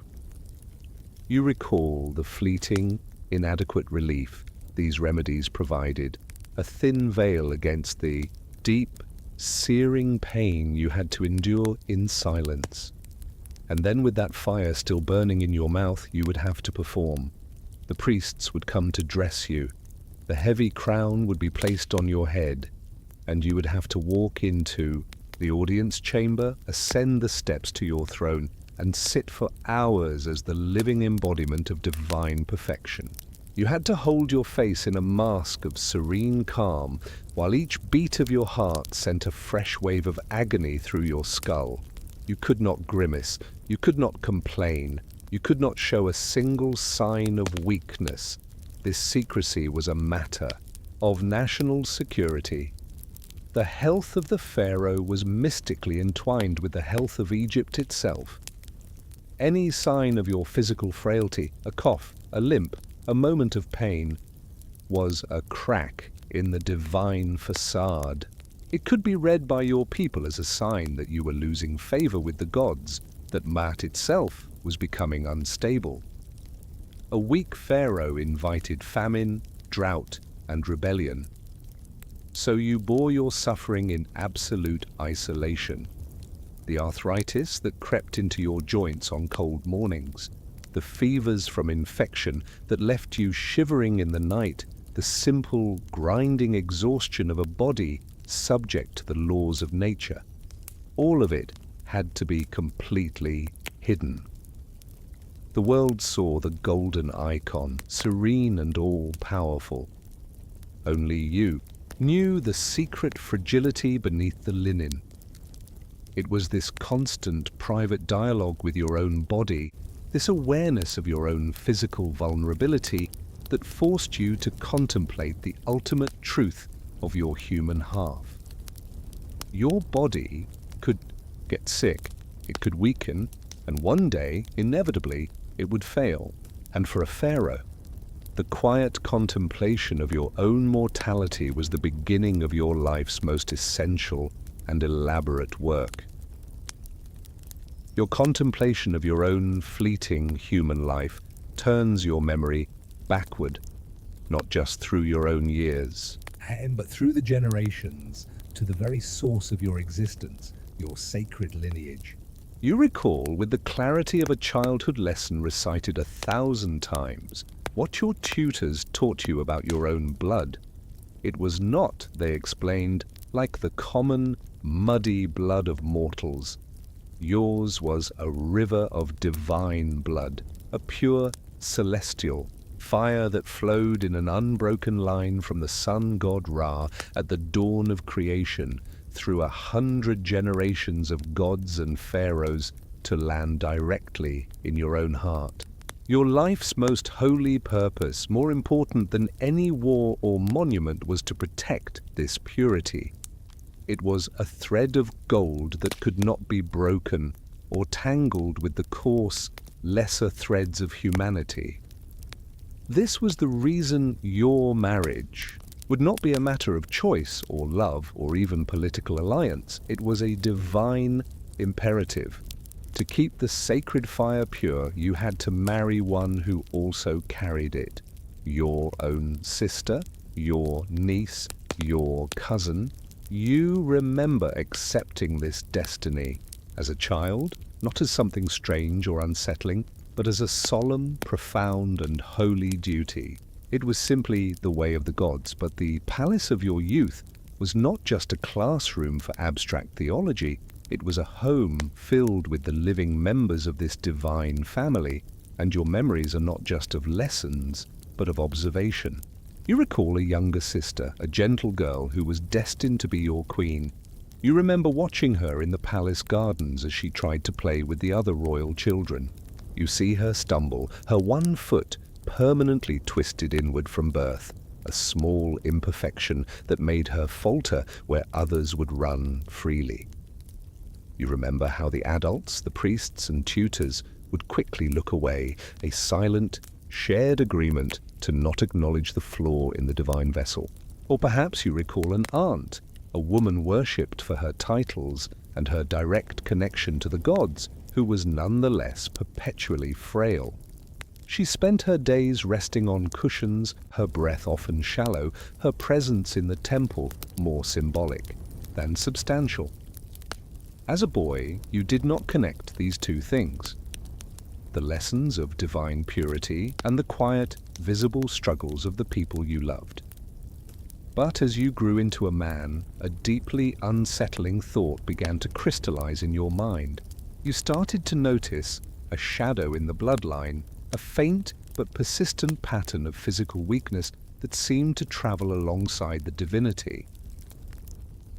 You recall the fleeting, inadequate relief these remedies provided, a thin veil against the deep, searing pain you had to endure in silence. And then with that fire still burning in your mouth, you would have to perform. The priests would come to dress you. The heavy crown would be placed on your head, and you would have to walk into the audience chamber, ascend the steps to your throne, and sit for hours as the living embodiment of divine perfection. You had to hold your face in a mask of serene calm, while each beat of your heart sent a fresh wave of agony through your skull. You could not grimace, you could not complain, you could not show a single sign of weakness. This secrecy was a matter of national security. The health of the pharaoh was mystically entwined with the health of Egypt itself. Any sign of your physical frailty, a cough, a limp, a moment of pain, was a crack in the divine facade. It could be read by your people as a sign that you were losing favor with the gods, that Maat itself was becoming unstable. A weak pharaoh invited famine, drought, and rebellion. So you bore your suffering in absolute isolation. The arthritis that crept into your joints on cold mornings, the fevers from infection that left you shivering in the night, the simple, grinding exhaustion of a body subject to the laws of nature. All of it had to be completely hidden. The world saw the golden icon, serene and all-powerful. Only you knew the secret fragility beneath the linen. It was this constant private dialogue with your own body, this awareness of your own physical vulnerability, that forced you to contemplate the ultimate truth of your human half. Your body could get sick, it could weaken, and one day, inevitably, it would fail. And for a pharaoh, the quiet contemplation of your own mortality was the beginning of your life's most essential and elaborate work. Your contemplation of your own fleeting human life turns your memory backward, not just through your own years, But through the generations, to the very source of your existence, your sacred lineage. You recall with the clarity of a childhood lesson recited 1,000 times what your tutors taught you about your own blood. It was not, they explained, like the common, muddy blood of mortals. Yours was a river of divine blood, a pure, celestial fire that flowed in an unbroken line from the sun god Ra at the dawn of creation through 100 generations of gods and pharaohs to land directly in your own heart. Your life's most holy purpose, more important than any war or monument, was to protect this purity. It was a thread of gold that could not be broken or tangled with the coarse, lesser threads of humanity. This was the reason your marriage would not be a matter of choice or love or even political alliance. It was a divine imperative. To keep the sacred fire pure, you had to marry one who also carried it. Your own sister, your niece, your cousin. You remember accepting this destiny as a child, not as something strange or unsettling, but as a solemn, profound, and holy duty. It was simply the way of the gods, but the palace of your youth was not just a classroom for abstract theology, it was a home filled with the living members of this divine family, and your memories are not just of lessons, but of observation. You recall a younger sister, a gentle girl who was destined to be your queen. You remember watching her in the palace gardens as she tried to play with the other royal children. You see her stumble, her one foot permanently twisted inward from birth, a small imperfection that made her falter where others would run freely. You remember how the adults, the priests and tutors, would quickly look away, a silent, shared agreement to not acknowledge the flaw in the divine vessel. Or perhaps you recall an aunt, a woman worshipped for her titles and her direct connection to the gods, who was nonetheless perpetually frail. She spent her days resting on cushions, her breath often shallow, her presence in the temple more symbolic than substantial. As a boy, you did not connect these two things: the lessons of divine purity and the quiet, visible struggles of the people you loved. But as you grew into a man, a deeply unsettling thought began to crystallize in your mind. You started to notice a shadow in the bloodline, a faint but persistent pattern of physical weakness that seemed to travel alongside the divinity.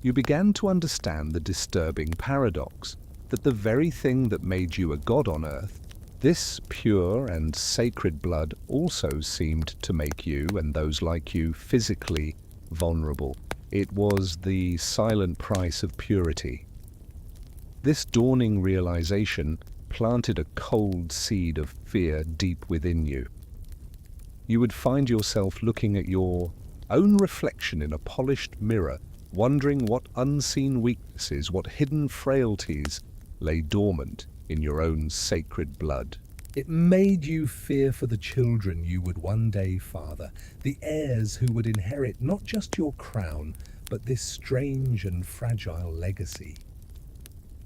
You began to understand the disturbing paradox that the very thing that made you a god on earth, this pure and sacred blood, also seemed to make you and those like you physically vulnerable. It was the silent price of purity. This dawning realization planted a cold seed of fear deep within you. You would find yourself looking at your own reflection in a polished mirror, wondering what unseen weaknesses, what hidden frailties lay dormant in your own sacred blood. It made you fear for the children you would one day father, the heirs who would inherit not just your crown, but this strange and fragile legacy.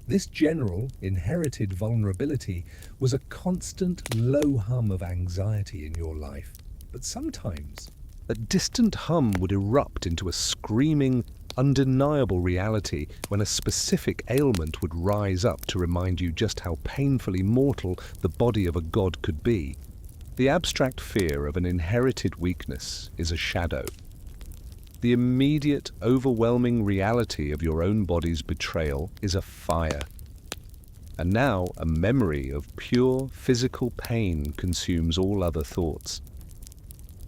This general, inherited vulnerability was a constant low hum of anxiety in your life. But sometimes a distant hum would erupt into a screaming, undeniable reality when a specific ailment would rise up to remind you just how painfully mortal the body of a god could be. The abstract fear of an inherited weakness is a shadow. The immediate, overwhelming reality of your own body's betrayal is a fire. And now a memory of pure physical pain consumes all other thoughts.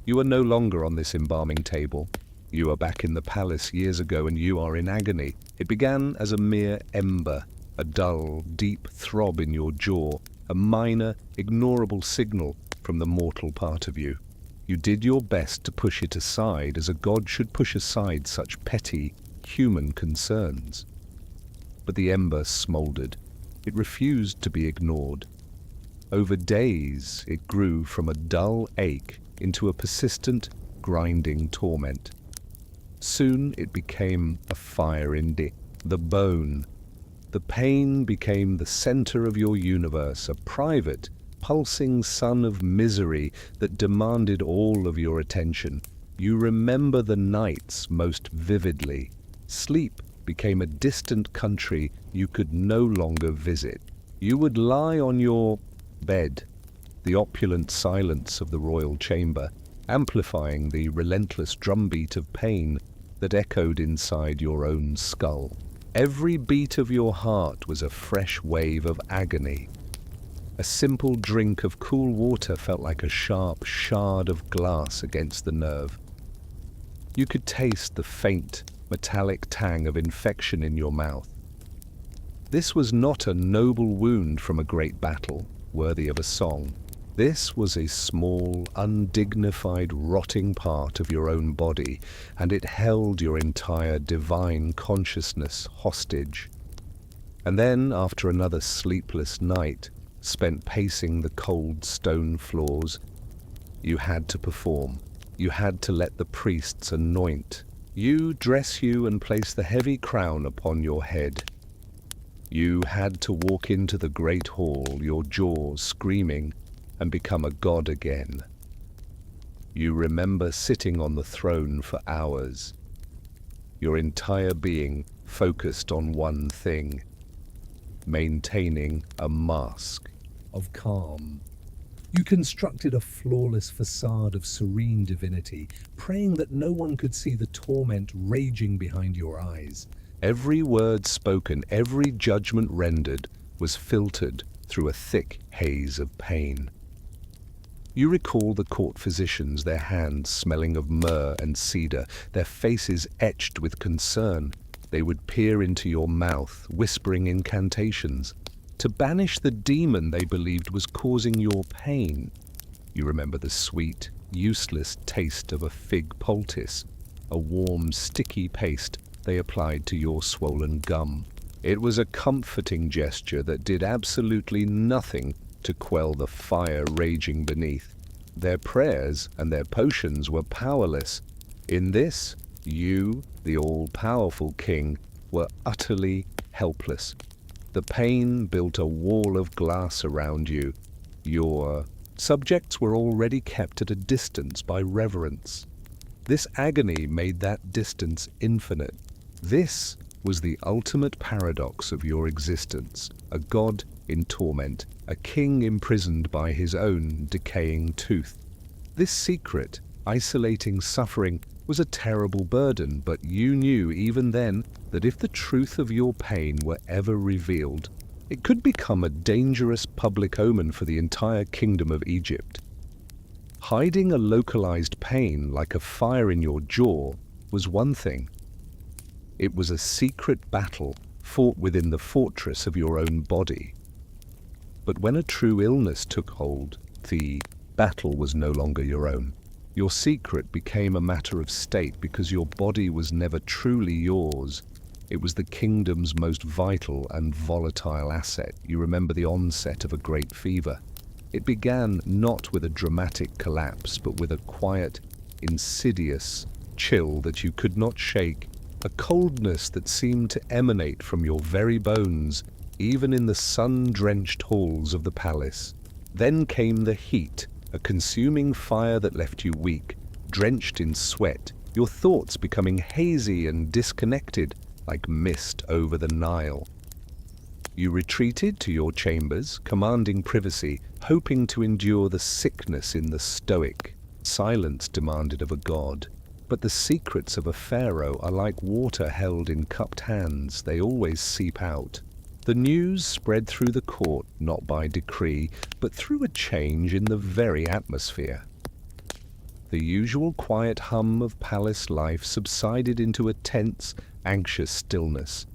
You are no longer on this embalming table. You are back in the palace years ago and you are in agony. It began as a mere ember, a dull, deep throb in your jaw, a minor, ignorable signal from the mortal part of you. You did your best to push it aside as a god should push aside such petty, human concerns. But the ember smoldered. It refused to be ignored. Over days, it grew from a dull ache into a persistent, grinding torment. Soon it became a fire in the bone. The pain became the center of your universe, a private, pulsing sun of misery that demanded all of your attention. You remember the nights most vividly. Sleep became a distant country you could no longer visit. You would lie on your bed, the opulent silence of the royal chamber, amplifying the relentless drumbeat of pain that echoed inside your own skull. Every beat of your heart was a fresh wave of agony. A simple drink of cool water felt like a sharp shard of glass against the nerve. You could taste the faint, metallic tang of infection in your mouth. This was not a noble wound from a great battle, worthy of a song. This was a small, undignified, rotting part of your own body, and it held your entire divine consciousness hostage. And then, after another sleepless night, spent pacing the cold stone floors, you had to perform. You had to let the priests anoint you, dress you, and place the heavy crown upon your head. You had to walk into the great hall, your jaws screaming, and become a god again. You remember sitting on the throne for hours. your entire being focused on one thing: maintaining a mask. Of calm. You constructed a flawless facade of serene divinity, praying that no one could see the torment raging behind your eyes. Every word spoken, every judgment rendered, was filtered through a thick haze of pain. You recall the court physicians, their hands smelling of myrrh and cedar, their faces etched with concern. They would peer into your mouth, whispering incantations, to banish the demon they believed was causing your pain. You remember the sweet, useless taste of a fig poultice, a warm, sticky paste they applied to your swollen gum. It was a comforting gesture that did absolutely nothing to quell the fire raging beneath. Their prayers and their potions were powerless. In this, you, the all-powerful king, were utterly helpless. The pain built a wall of glass around you. Your subjects were already kept at a distance by reverence. This agony made that distance infinite. This was the ultimate paradox of your existence: a god in torment, a king imprisoned by his own decaying tooth. This secret, isolating suffering, was a terrible burden, but you knew even then that if the truth of your pain were ever revealed, it could become a dangerous public omen for the entire kingdom of Egypt. Hiding a localized pain like a fire in your jaw was one thing. It was a secret battle fought within the fortress of your own body. But when a true illness took hold, the battle was no longer your own. Your secret became a matter of state because your body was never truly yours. It was the kingdom's most vital and volatile asset. You remember the onset of a great fever. It began not with a dramatic collapse, but with a quiet, insidious chill that you could not shake, a coldness that seemed to emanate from your very bones, even in the sun-drenched halls of the palace. Then came the heat, a consuming fire that left you weak, drenched in sweat, your thoughts becoming hazy and disconnected like mist over the Nile. You retreated to your chambers, commanding privacy, hoping to endure the sickness in the stoic silence demanded of a god. But the secrets of a pharaoh are like water held in cupped hands. They always seep out. The news spread through the court, not by decree, but through a change in the very atmosphere. The usual quiet hum of palace life subsided into a tense, anxious stillness.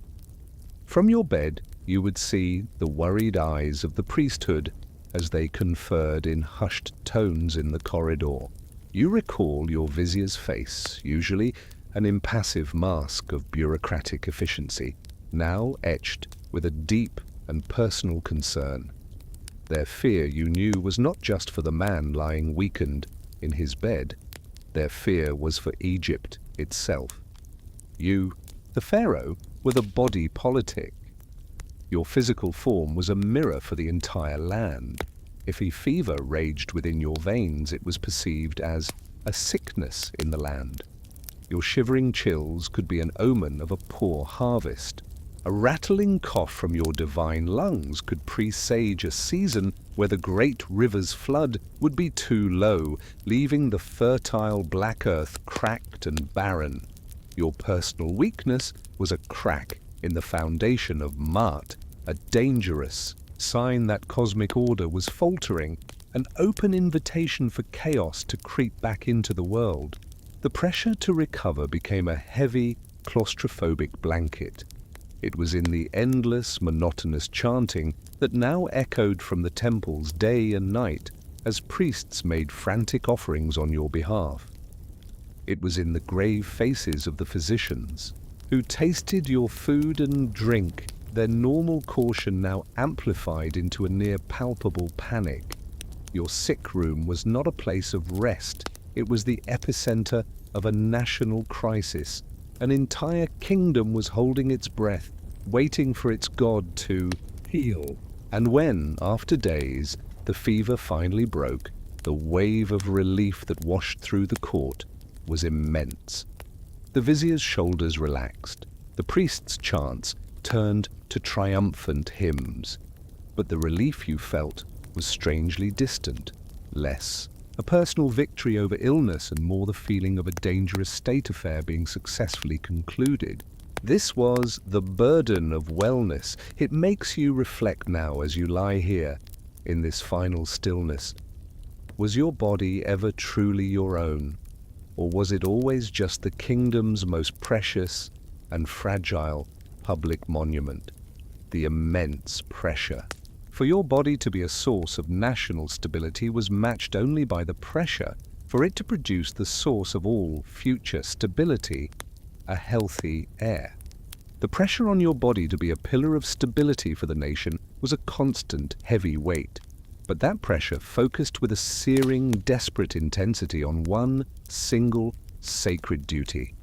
From your bed, you would see the worried eyes of the priesthood as they conferred in hushed tones in the corridor. You recall your vizier's face, usually an impassive mask of bureaucratic efficiency, now etched with a deep and personal concern. Their fear, you knew, was not just for the man lying weakened in his bed. Their fear was for Egypt itself. You, the pharaoh, were the body politic. Your physical form was a mirror for the entire land. If a fever raged within your veins, it was perceived as a sickness in the land. Your shivering chills could be an omen of a poor harvest. A rattling cough from your divine lungs could presage a season where the great river's flood would be too low, leaving the fertile black earth cracked and barren. Your personal weakness was a crack in the foundation of Ma'at, a dangerous sign that cosmic order was faltering, an open invitation for chaos to creep back into the world. The pressure to recover became a heavy, claustrophobic blanket. It was in the endless, monotonous chanting that now echoed from the temples day and night as priests made frantic offerings on your behalf. It was in the grave faces of the physicians, who tasted your food and drink, their normal caution now amplified into a near palpable panic. Your sick room was not a place of rest. It was the epicenter of a national crisis. An entire kingdom was holding its breath, waiting for its god to heal. And when, after days, the fever finally broke, the wave of relief that washed through the court was immense. The vizier's shoulders relaxed. The priest's chants turned to triumphant hymns. But the relief you felt was strangely distant, less a personal victory over illness and more the feeling of a dangerous state affair being successfully concluded. This was the burden of wellness. It makes you reflect now as you lie here in this final stillness. Was your body ever truly your own? Or was it always just the kingdom's most precious and fragile public monument? The immense pressure. For your body to be a source of national stability was matched only by the pressure for it to produce the source of all future stability, a healthy heir. The pressure on your body to be a pillar of stability for the nation was a constant, heavy weight. But that pressure focused with a searing, desperate intensity on one single, sacred duty: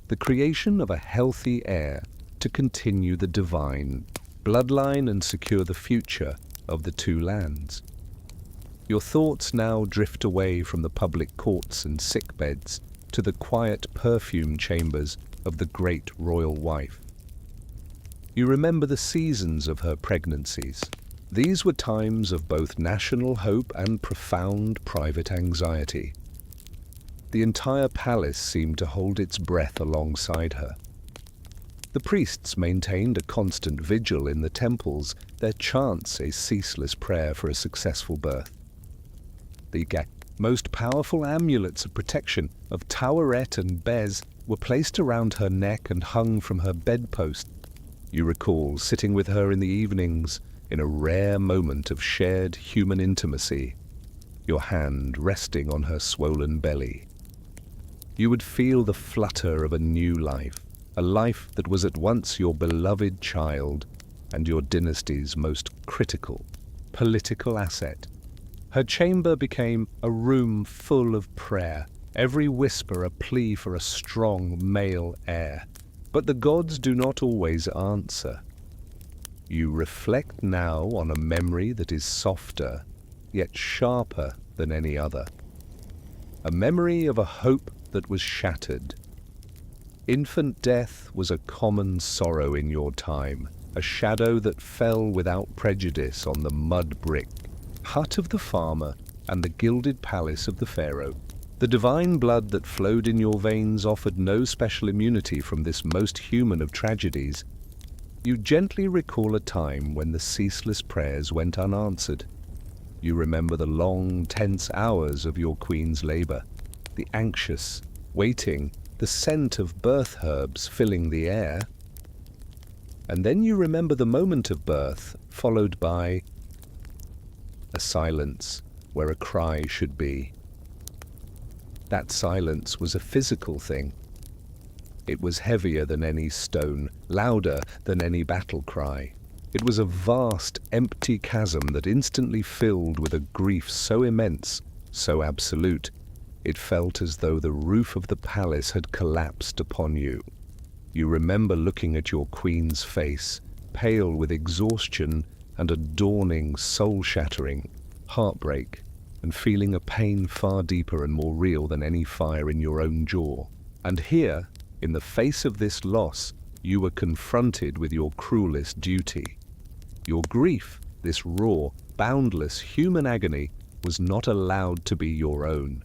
the creation of a healthy heir to continue the divine bloodline and secure the future of the two lands. Your thoughts now drift away from the public courts and sickbeds to the quiet perfume chambers of the great royal wife. You remember the seasons of her pregnancies. These were times of both national hope and profound private anxiety. The entire palace seemed to hold its breath alongside her. The priests maintained a constant vigil in the temples, their chants a ceaseless prayer for a successful birth. The most powerful amulets of protection of Taweret and Bez were placed around her neck and hung from her bedpost. You recall sitting with her in the evenings in a rare moment of shared human intimacy, your hand resting on her swollen belly. You would feel the flutter of a new life, a life that was at once your beloved child and your dynasty's most critical political asset. Her chamber became a room full of prayer, every whisper a plea for a strong male heir. But the gods do not always answer. You reflect now on a memory that is softer, yet sharper than any other. A memory of a hope that was shattered. Infant death was a common sorrow in your time, a shadow that fell without prejudice on the mud brick hut of the farmer and the gilded palace of the pharaoh. The divine blood that flowed in your veins offered no special immunity from this most human of tragedies. You gently recall a time when the ceaseless prayers went unanswered. You remember the long, tense hours of your queen's labor, the anxious waiting, the scent of birth herbs filling the air. And then you remember the moment of birth, followed by a silence where a cry should be. That silence was a physical thing. It was heavier than any stone, louder than any battle cry. It was a vast, empty chasm that instantly filled with a grief so immense, so absolute, it felt as though the roof of the palace had collapsed upon you. You remember looking at your queen's face, pale with exhaustion and a dawning, soul-shattering heartbreak, and feeling a pain far deeper and more real than any fire in your own jaw. And here, in the face of this loss, you were confronted with your cruelest duty. Your grief, this raw, boundless human agony, was not allowed to be your own.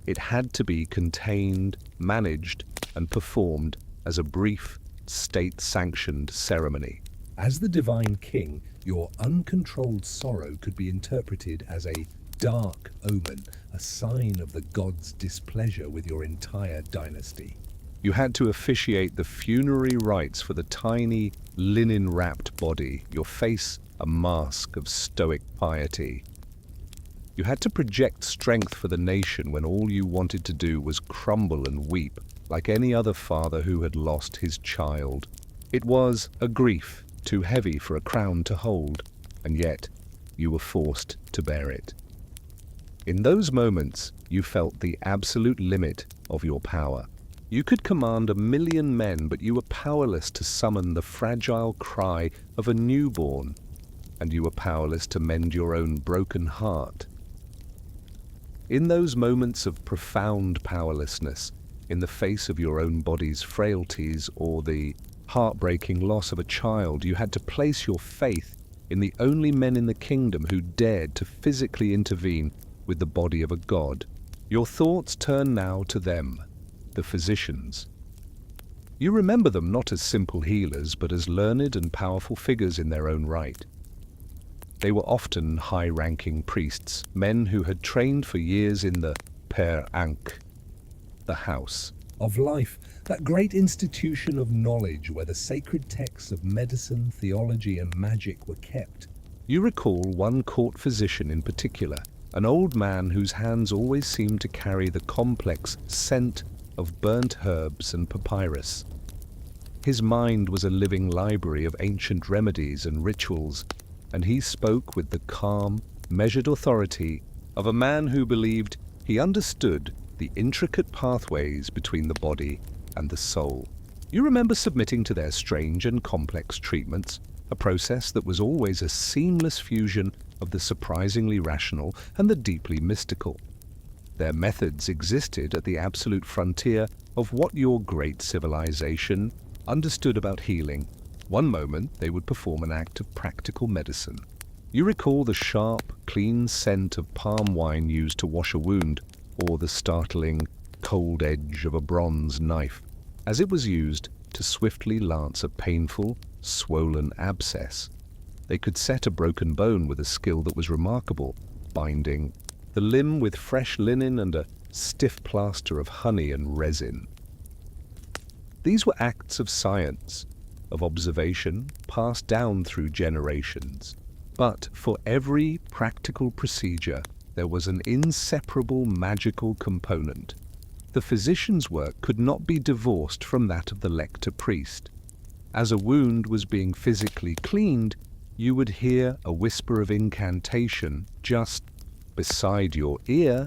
It had to be contained, managed, and performed as a brief, state-sanctioned ceremony. As the divine king, your uncontrolled sorrow could be interpreted as a dark omen, a sign of the gods' displeasure with your entire dynasty. You had to officiate the funerary rites for the tiny, linen-wrapped body, your face a mask of stoic piety. You had to project strength for the nation when all you wanted to do was crumble and weep, like any other father who had lost his child. It was a grief too heavy for a crown to hold, and yet you were forced to bear it. In those moments, you felt the absolute limit of your power. You could command 1,000,000 men, but you were powerless to summon the fragile cry of a newborn, and you were powerless to mend your own broken heart. In those moments of profound powerlessness, in the face of your own body's frailties or the heartbreaking loss of a child, you had to place your faith in the only men in the kingdom who dared to physically intervene with the body of a god. Your thoughts turn now to them, the physicians. You remember them not as simple healers, but as learned and powerful figures in their own right. They were often high-ranking priests, men who had trained for years in the pharaohs, the house Of life, that great institution of knowledge where the sacred texts of medicine, theology, and magic were kept. You recall one court physician in particular, an old man whose hands always seemed to carry the complex scent of burnt herbs and papyrus. His mind was a living library of ancient remedies and rituals, and he spoke with the calm, measured authority of a man who believed he understood the intricate pathways between the body and the soul. You remember submitting to their strange and complex treatments, a process that was always a seamless fusion of the surprisingly rational and the deeply mystical. Their methods existed at the absolute frontier of what your great civilization understood about healing. One moment they would perform an act of practical medicine. You recall the sharp, clean scent of palm wine used to wash a wound, or the startling, cold edge of a bronze knife, as it was used to swiftly lance a painful, swollen abscess. They could set a broken bone with a skill that was remarkable, binding the limb with fresh linen and a stiff plaster of honey and resin. These were acts of science, of observation, passed down through generations. But for every practical procedure, there was an inseparable magical component. The physician's work could not be divorced from that of the lector priest. As a wound was being physically cleaned, you would hear a whisper of incantation just beside your ear,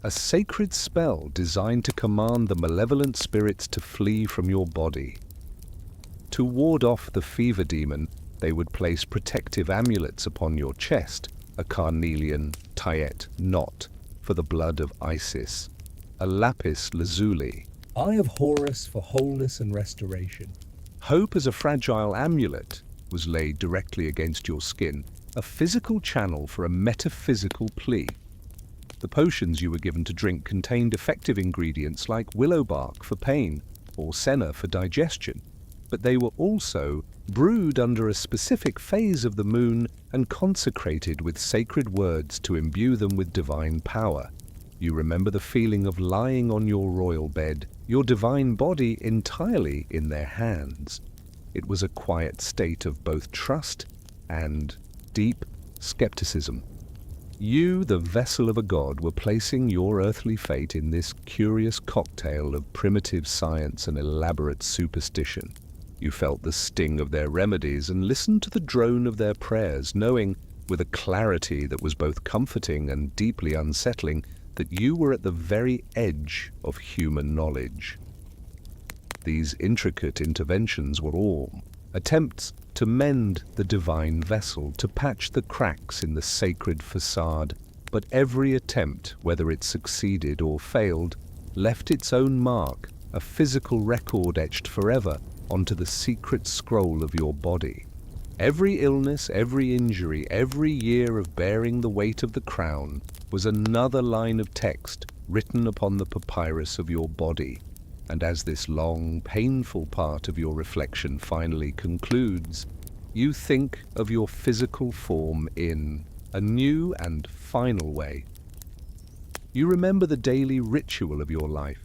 a sacred spell designed to command the malevolent spirits to flee from your body. To ward off the fever demon, they would place protective amulets upon your chest, a carnelian tayet knot for the blood of Isis, a lapis lazuli, Eye of Horus for wholeness and restoration. hope as a fragile amulet was laid directly against your skin, a physical channel for a metaphysical plea. The potions you were given to drink contained effective ingredients like willow bark for pain or senna for digestion, but they were also brewed under a specific phase of the moon and consecrated with sacred words to imbue them with divine power. You remember the feeling of lying on your royal bed, your divine body entirely in their hands. It was a quiet state of both trust and deep skepticism. You, the vessel of a god, were placing your earthly fate in this curious cocktail of primitive science and elaborate superstition. You felt the sting of their remedies and listened to the drone of their prayers, knowing, with a clarity that was both comforting and deeply unsettling, that you were at the very edge of human knowledge. These intricate interventions were all attempts to mend the divine vessel, to patch the cracks in the sacred facade, but every attempt, whether it succeeded or failed, left its own mark, a physical record etched forever onto the secret scroll of your body. Every illness, every injury, every year of bearing the weight of the crown was another line of text written upon the papyrus of your body. And as this long, painful part of your reflection finally concludes, you think of your physical form in a new and final way. You remember the daily ritual of your life,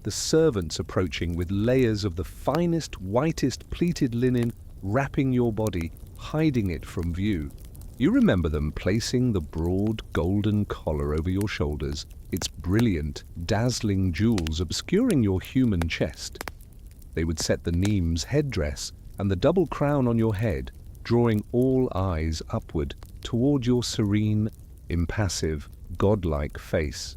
the servants approaching with layers of the finest, whitest pleated linen, wrapping your body, hiding it from view. You remember them placing the broad golden collar over your shoulders, its brilliant, dazzling jewels obscuring your human chest. They would set the Neem's headdress and the double crown on your head, drawing all eyes upward toward your serene, impassive, godlike face.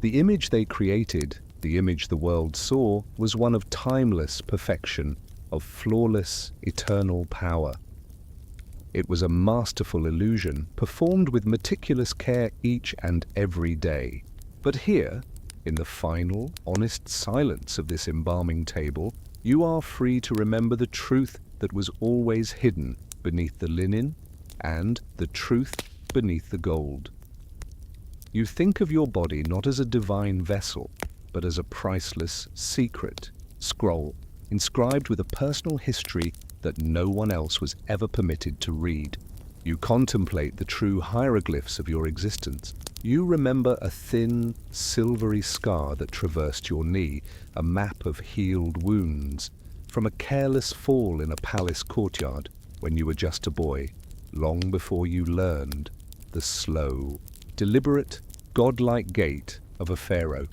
The image they created, the image the world saw, was one of timeless perfection, of flawless, eternal power. It was a masterful illusion, performed with meticulous care each and every day. But here, In the final, honest silence of this embalming table, you are free to remember the truth that was always hidden beneath the linen and the truth beneath the gold. You think of your body not as a divine vessel, but as a priceless secret scroll inscribed with a personal history that no one else was ever permitted to read. You contemplate the true hieroglyphs of your existence. You remember a thin, silvery scar that traversed your knee, a map of healed wounds, from a careless fall in a palace courtyard when you were just a boy, long before you learned the slow, deliberate, godlike gait of a pharaoh.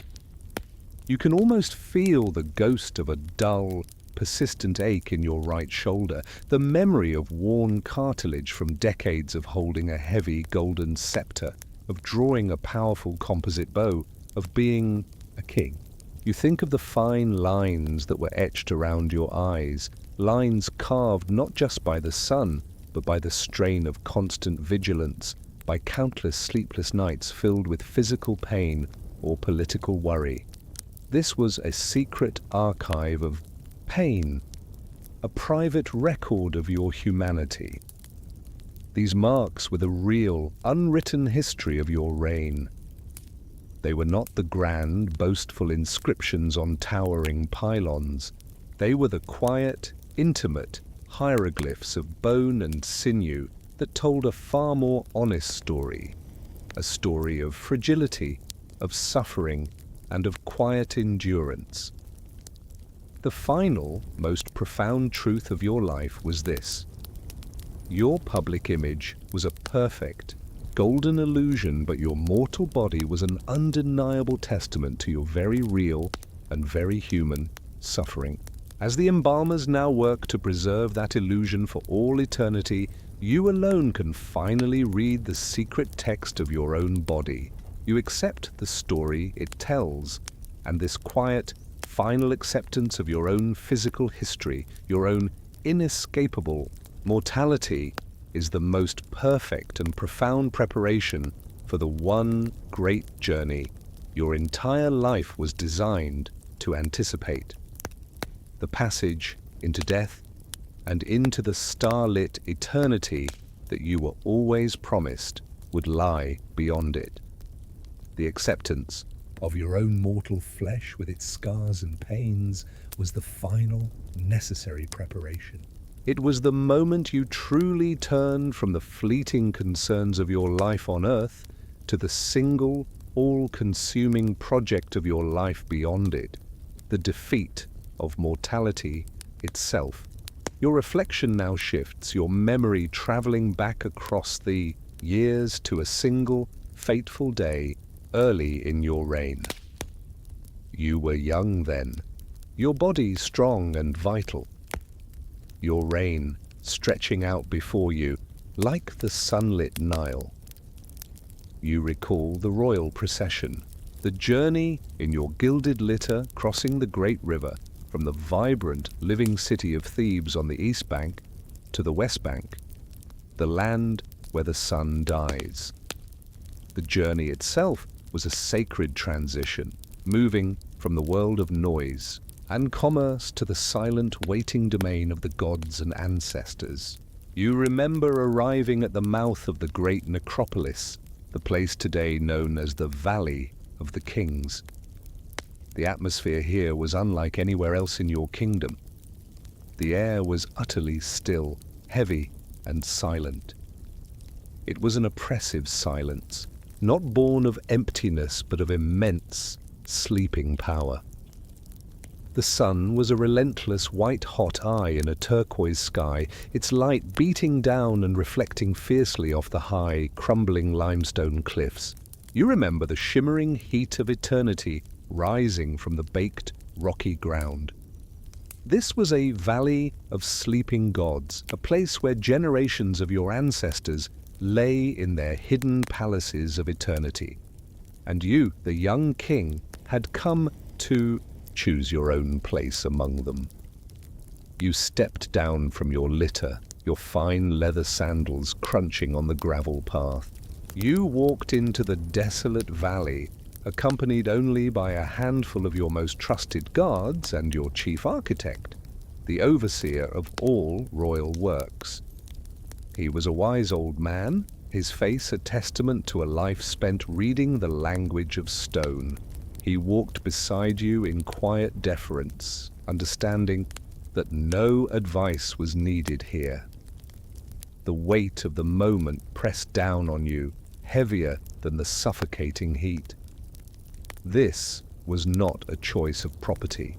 You can almost feel the ghost of a dull, persistent ache in your right shoulder, the memory of worn cartilage from decades of holding a heavy golden scepter, of drawing a powerful composite bow, of being a king. You think of the fine lines that were etched around your eyes, lines carved not just by the sun, but by the strain of constant vigilance, by countless sleepless nights filled with physical pain or political worry. This was a secret archive of pain, a private record of your humanity. These marks were the real, unwritten history of your reign. They were not the grand, boastful inscriptions on towering pylons. They were the quiet, intimate hieroglyphs of bone and sinew that told a far more honest story, a story of fragility, of suffering, and of quiet endurance. The final, most profound truth of your life was this: your public image was a perfect, golden illusion, but your mortal body was an undeniable testament to your very real and very human suffering. As the embalmers now work to preserve that illusion for all eternity, you alone can finally read the secret text of your own body. You accept the story it tells, and this quiet, final acceptance of your own physical history, your own inescapable mortality, is the most perfect and profound preparation for the one great journey your entire life was designed to anticipate. The passage into death and into the starlit eternity that you were always promised would lie beyond it. The acceptance of your own mortal flesh with its scars and pains was the final, necessary preparation. It was the moment you truly turned from the fleeting concerns of your life on earth to the single, all-consuming project of your life beyond it, the defeat of mortality itself. Your reflection now shifts, your memory traveling back across the years to a single, fateful day early in your reign. You were young then, your body strong and vital, your reign stretching out before you like the sunlit Nile. You recall the royal procession, the journey in your gilded litter crossing the great river from the vibrant, living city of Thebes on the east bank to the west bank, the land where the sun dies. The journey itself was a sacred transition, moving from the world of noise and commerce to the silent waiting domain of the gods and ancestors. You remember arriving at the mouth of the great necropolis, the place today known as the Valley of the Kings. The atmosphere here was unlike anywhere else in your kingdom. The air was utterly still, heavy, and silent. It was an oppressive silence, not born of emptiness but of immense, sleeping power. The sun was a relentless white-hot eye in a turquoise sky, its light beating down and reflecting fiercely off the high, crumbling limestone cliffs. You remember the shimmering heat of eternity rising from the baked, rocky ground. This was a valley of sleeping gods, a place where generations of your ancestors lay in their hidden palaces of eternity. And you, the young king, had come to choose your own place among them. You stepped down from your litter, your fine leather sandals crunching on the gravel path. You walked into the desolate valley, accompanied only by a handful of your most trusted guards and your chief architect, the overseer of all royal works. He was a wise old man, his face a testament to a life spent reading the language of stone. He walked beside you in quiet deference, understanding that no advice was needed here. The weight of the moment pressed down on you, heavier than the suffocating heat. This was not a choice of property.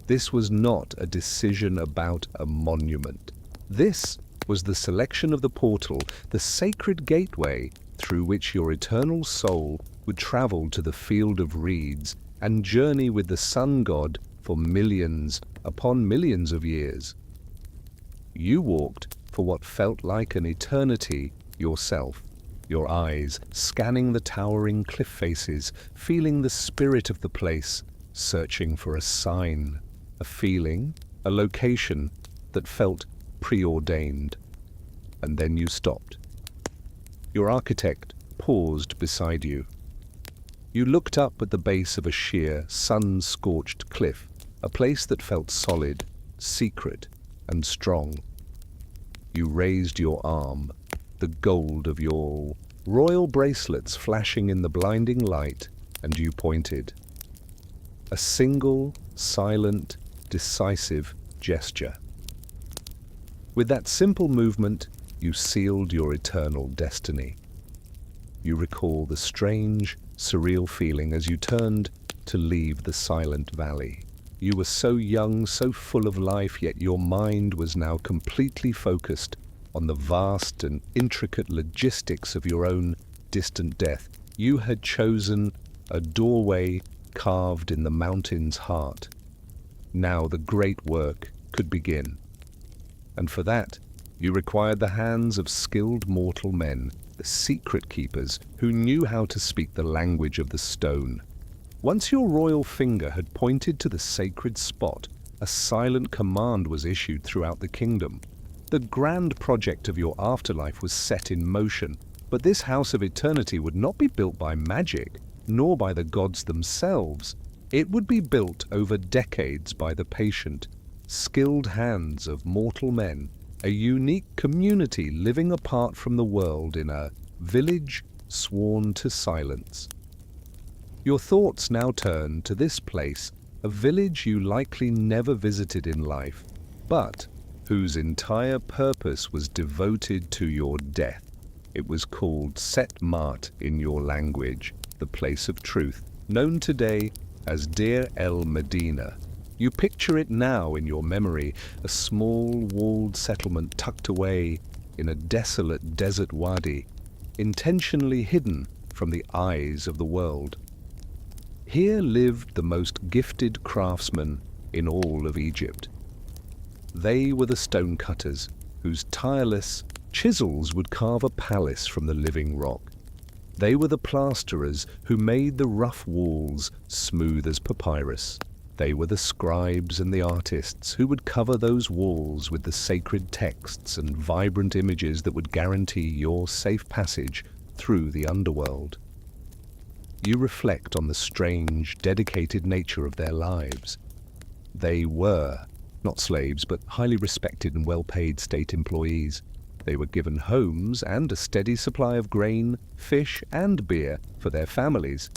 This was not a decision about a monument. This was the selection of the portal, the sacred gateway through which your eternal soul would travel to the field of reeds and journey with the sun god for millions upon millions of years. You walked for what felt like an eternity yourself, your eyes scanning the towering cliff faces, feeling the spirit of the place, searching for a sign, a feeling, a location that felt preordained. And then you stopped. Your architect paused beside you. You looked up at the base of a sheer, sun-scorched cliff, a place that felt solid, secret, and strong. You raised your arm, the gold of your royal bracelets flashing in the blinding light, and you pointed. A single, silent, decisive gesture. With that simple movement, you sealed your eternal destiny. You recall the strange, surreal feeling as you turned to leave the silent valley. You were so young, so full of life, yet your mind was now completely focused on the vast and intricate logistics of your own distant death. You had chosen a doorway carved in the mountain's heart. Now the great work could begin. And for that, you required the hands of skilled mortal men, the secret keepers who knew how to speak the language of the stone. Once your royal finger had pointed to the sacred spot, a silent command was issued throughout the kingdom. The grand project of your afterlife was set in motion, but this house of eternity would not be built by magic, nor by the gods themselves. It would be built over decades by the patient, skilled hands of mortal men, a unique community living apart from the world in a village sworn to silence. Your thoughts now turn to this place, a village you likely never visited in life, but whose entire purpose was devoted to your death. It was called Set Mart in your language, the place of truth, known today as Deir el Medina. You picture it now in your memory, a small walled settlement tucked away in a desolate desert wadi, intentionally hidden from the eyes of the world. Here lived the most gifted craftsmen in all of Egypt. They were the stonecutters, whose tireless chisels would carve a palace from the living rock. They were the plasterers who made the rough walls smooth as papyrus. They were the scribes and the artists who would cover those walls with the sacred texts and vibrant images that would guarantee your safe passage through the underworld. You reflect on the strange, dedicated nature of their lives. They were not slaves, but highly respected and well-paid state employees. They were given homes and a steady supply of grain, fish, and beer for their families.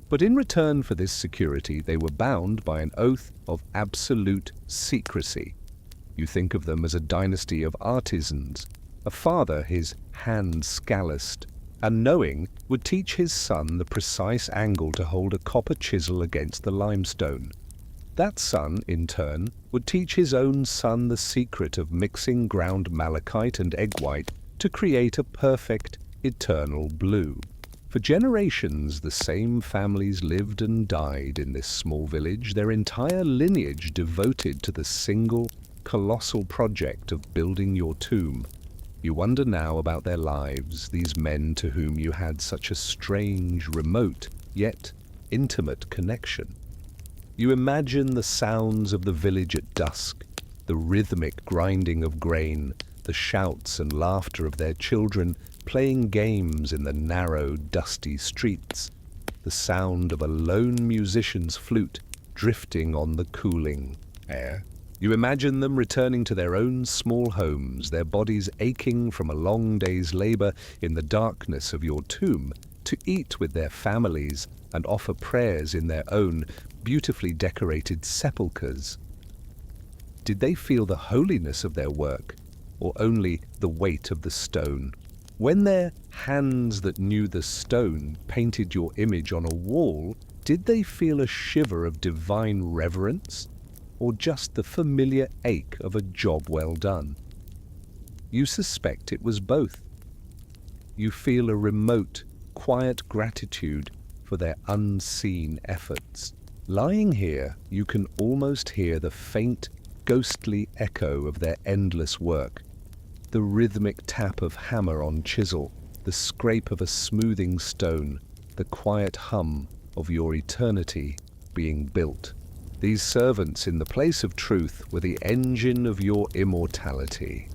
But in return for this security, they were bound by an oath of absolute secrecy. You think of them as a dynasty of artisans. A father, his hands calloused, and knowing, would teach his son the precise angle to hold a copper chisel against the limestone. That son, in turn, would teach his own son the secret of mixing ground malachite and egg white to create a perfect, eternal blue. For generations, the same families lived and died in this small village, their entire lineage devoted to the single, colossal project of building your tomb. You wonder now about their lives, these men to whom you had such a strange, remote, yet intimate connection. You imagine the sounds of the village at dusk, the rhythmic grinding of grain, the shouts and laughter of their children playing games in the narrow, dusty streets. the sound of a lone musician's flute drifting on the cooling air. You imagine them returning to their own small homes, their bodies aching from a long day's labor in the darkness of your tomb, to eat with their families and offer prayers in their own beautifully decorated sepulchres. Did they feel the holiness of their work, or only the weight of the stone? When their hands that knew the stone painted your image on a wall, did they feel a shiver of divine reverence, or just the familiar ache of a job well done? You suspect it was both. You feel a remote, quiet gratitude for their unseen efforts. Lying here, you can almost hear the faint, ghostly echo of their endless work. The rhythmic tap of hammer on chisel, the scrape of a smoothing stone, the quiet hum of your eternity being built. These servants in the place of truth were the engine of your immortality.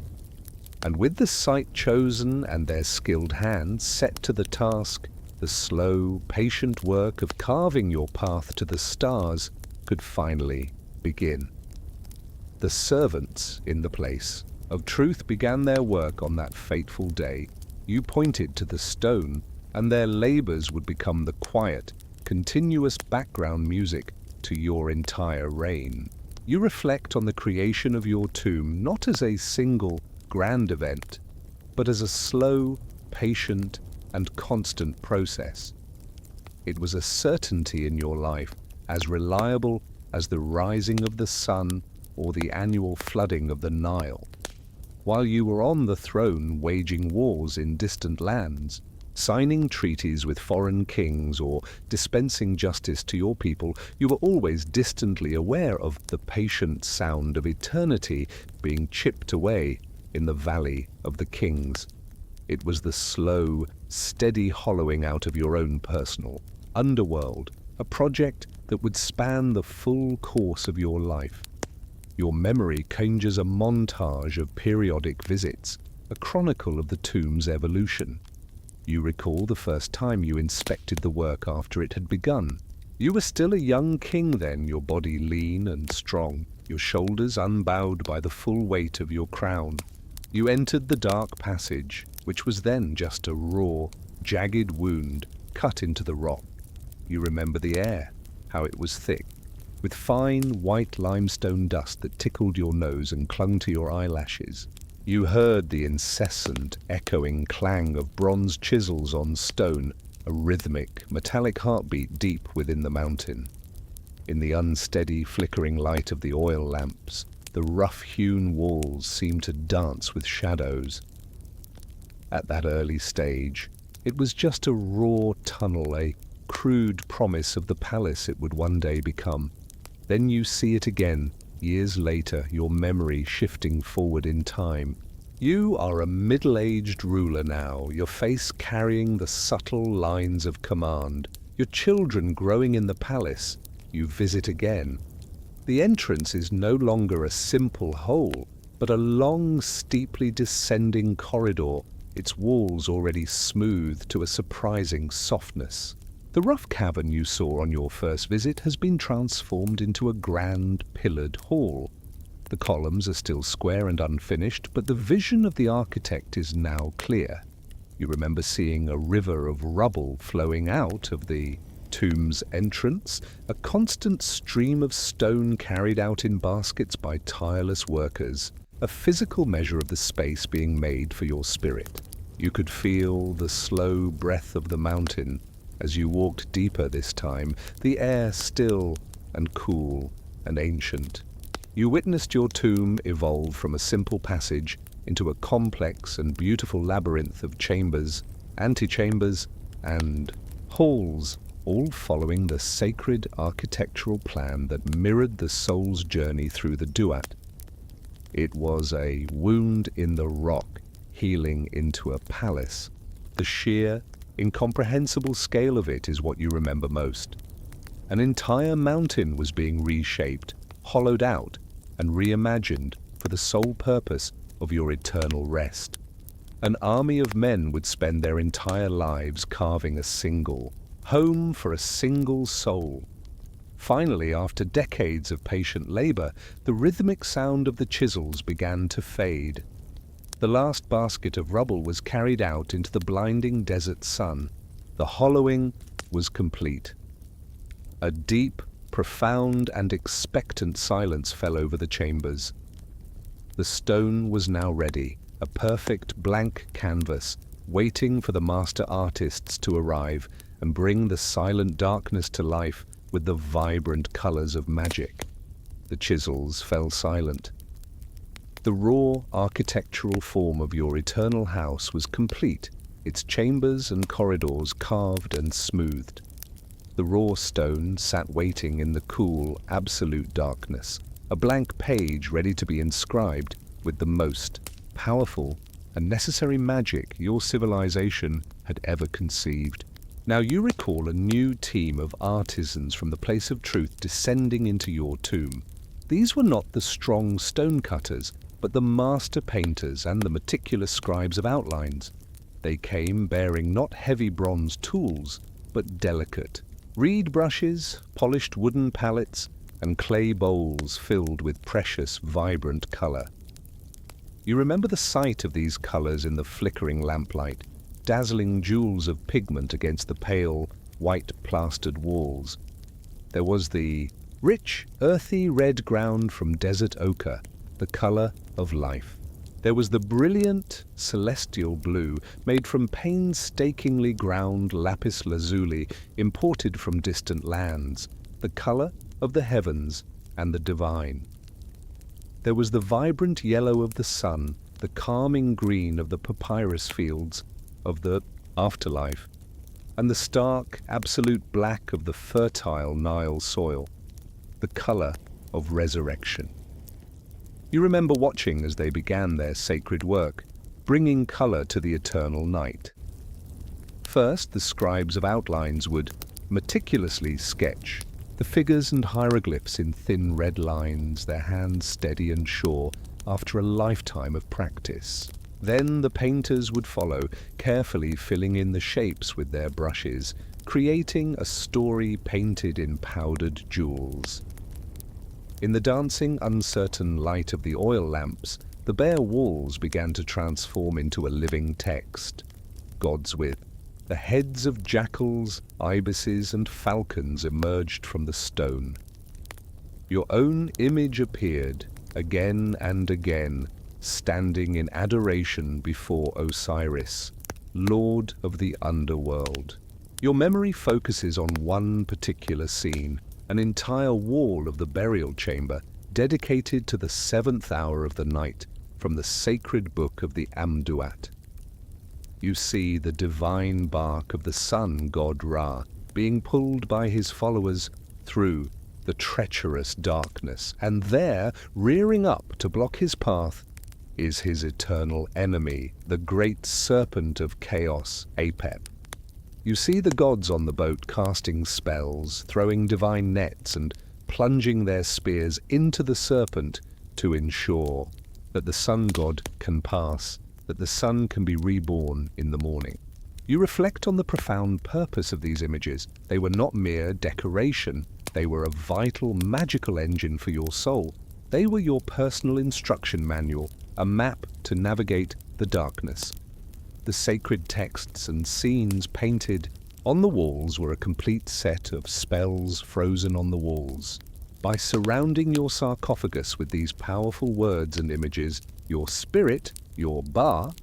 And with the site chosen and their skilled hands set to the task, the slow, patient work of carving your path to the stars could finally begin. The servants in the place of truth began their work on that fateful day. You pointed to the stone, and their labors would become the quiet, continuous background music to your entire reign. You reflect on the creation of your tomb not as a single grand event, but as a slow, patient, and constant process. It was a certainty in your life, as reliable as the rising of the sun or the annual flooding of the Nile. While you were on the throne waging wars in distant lands, signing treaties with foreign kings, or dispensing justice to your people, you were always distantly aware of the patient sound of eternity being chipped away in the valley of the kings. It was the slow, steady hollowing out of your own personal underworld, a project that would span the full course of your life. Your memory conjures a montage of periodic visits, a chronicle of the tomb's evolution. You recall the first time you inspected the work after it had begun. You were still a young king then, your body lean and strong, your shoulders unbowed by the full weight of your crown. You entered the dark passage, which was then just a raw, jagged wound cut into the rock. You remember the air, how it was thick, with fine white limestone dust that tickled your nose and clung to your eyelashes. You heard the incessant, echoing clang of bronze chisels on stone, a rhythmic, metallic heartbeat deep within the mountain. In the unsteady, flickering light of the oil lamps, the rough-hewn walls seemed to dance with shadows. At that early stage, it was just a raw tunnel, a crude promise of the palace it would one day become. Then you see it again, years later, your memory shifting forward in time. You are a middle-aged ruler now, your face carrying the subtle lines of command. Your children growing in the palace. You visit again. The entrance is no longer a simple hole, but a long, steeply descending corridor, its walls already smooth to a surprising softness. The rough cavern you saw on your first visit has been transformed into a grand pillared hall. The columns are still square and unfinished, but the vision of the architect is now clear. You remember seeing a river of rubble flowing out of the tomb's entrance, a constant stream of stone carried out in baskets by tireless workers, a physical measure of the space being made for your spirit. You could feel the slow breath of the mountain as you walked deeper this time, the air still and cool and ancient. You witnessed your tomb evolve from a simple passage into a complex and beautiful labyrinth of chambers, antechambers, and halls, all following the sacred architectural plan that mirrored the soul's journey through the duat. It was a wound in the rock healing into a palace. The sheer, incomprehensible scale of it is what you remember most. An entire mountain was being reshaped, hollowed out, and reimagined for the sole purpose of your eternal rest. An army of men would spend their entire lives carving a single, home for a single soul. Finally, after decades of patient labor, the rhythmic sound of the chisels began to fade. The last basket of rubble was carried out into the blinding desert sun. The hollowing was complete. A deep, profound, and expectant silence fell over the chambers. The stone was now ready, a perfect blank canvas, waiting for the master artists to arrive and bring the silent darkness to life with the vibrant colors of magic. The chisels fell silent. The raw architectural form of your eternal house was complete, its chambers and corridors carved and smoothed. The raw stone sat waiting in the cool, absolute darkness, a blank page ready to be inscribed with the most powerful and necessary magic your civilization had ever conceived. Now you recall a new team of artisans from the place of truth descending into your tomb. These were not the strong stonecutters, but the master painters and the meticulous scribes of outlines. They came bearing not heavy bronze tools, but delicate reed brushes, polished wooden palettes, and clay bowls filled with precious, vibrant color. You remember the sight of these colors in the flickering lamplight, dazzling jewels of pigment against the pale, white-plastered walls. There was the rich, earthy red ground from desert ochre, the color of life. There was the brilliant, celestial blue made from painstakingly ground lapis lazuli imported from distant lands, the color of the heavens and the divine. There was the vibrant yellow of the sun, the calming green of the papyrus fields of the afterlife, and the stark, absolute black of the fertile Nile soil, the color of resurrection. You remember watching as they began their sacred work, bringing color to the eternal night. First, the scribes of outlines would meticulously sketch the figures and hieroglyphs in thin red lines, their hands steady and sure after a lifetime of practice. Then the painters would follow, carefully filling in the shapes with their brushes, creating a story painted in powdered jewels. In the dancing, uncertain light of the oil lamps, the bare walls began to transform into a living text. Gods with the heads of jackals, ibises, and falcons emerged from the stone. Your own image appeared, again and again, standing in adoration before Osiris, Lord of the underworld. Your memory focuses on one particular scene, an entire wall of the burial chamber dedicated to the seventh hour of the night from the sacred book of the Amduat. You see the divine bark of the sun god Ra being pulled by his followers through the treacherous darkness, and there, rearing up to block his path, is his eternal enemy, the great serpent of chaos, Apep. You see the gods on the boat casting spells, throwing divine nets, and plunging their spears into the serpent to ensure that the sun god can pass, that the sun can be reborn in the morning. You reflect on the profound purpose of these images. They were not mere decoration. They were a vital, magical engine for your soul. They were your personal instruction manual, a map to navigate the darkness. The sacred texts and scenes painted on the walls were a complete set of spells frozen on the walls. By surrounding your sarcophagus with these powerful words and images, your spirit, your Ba,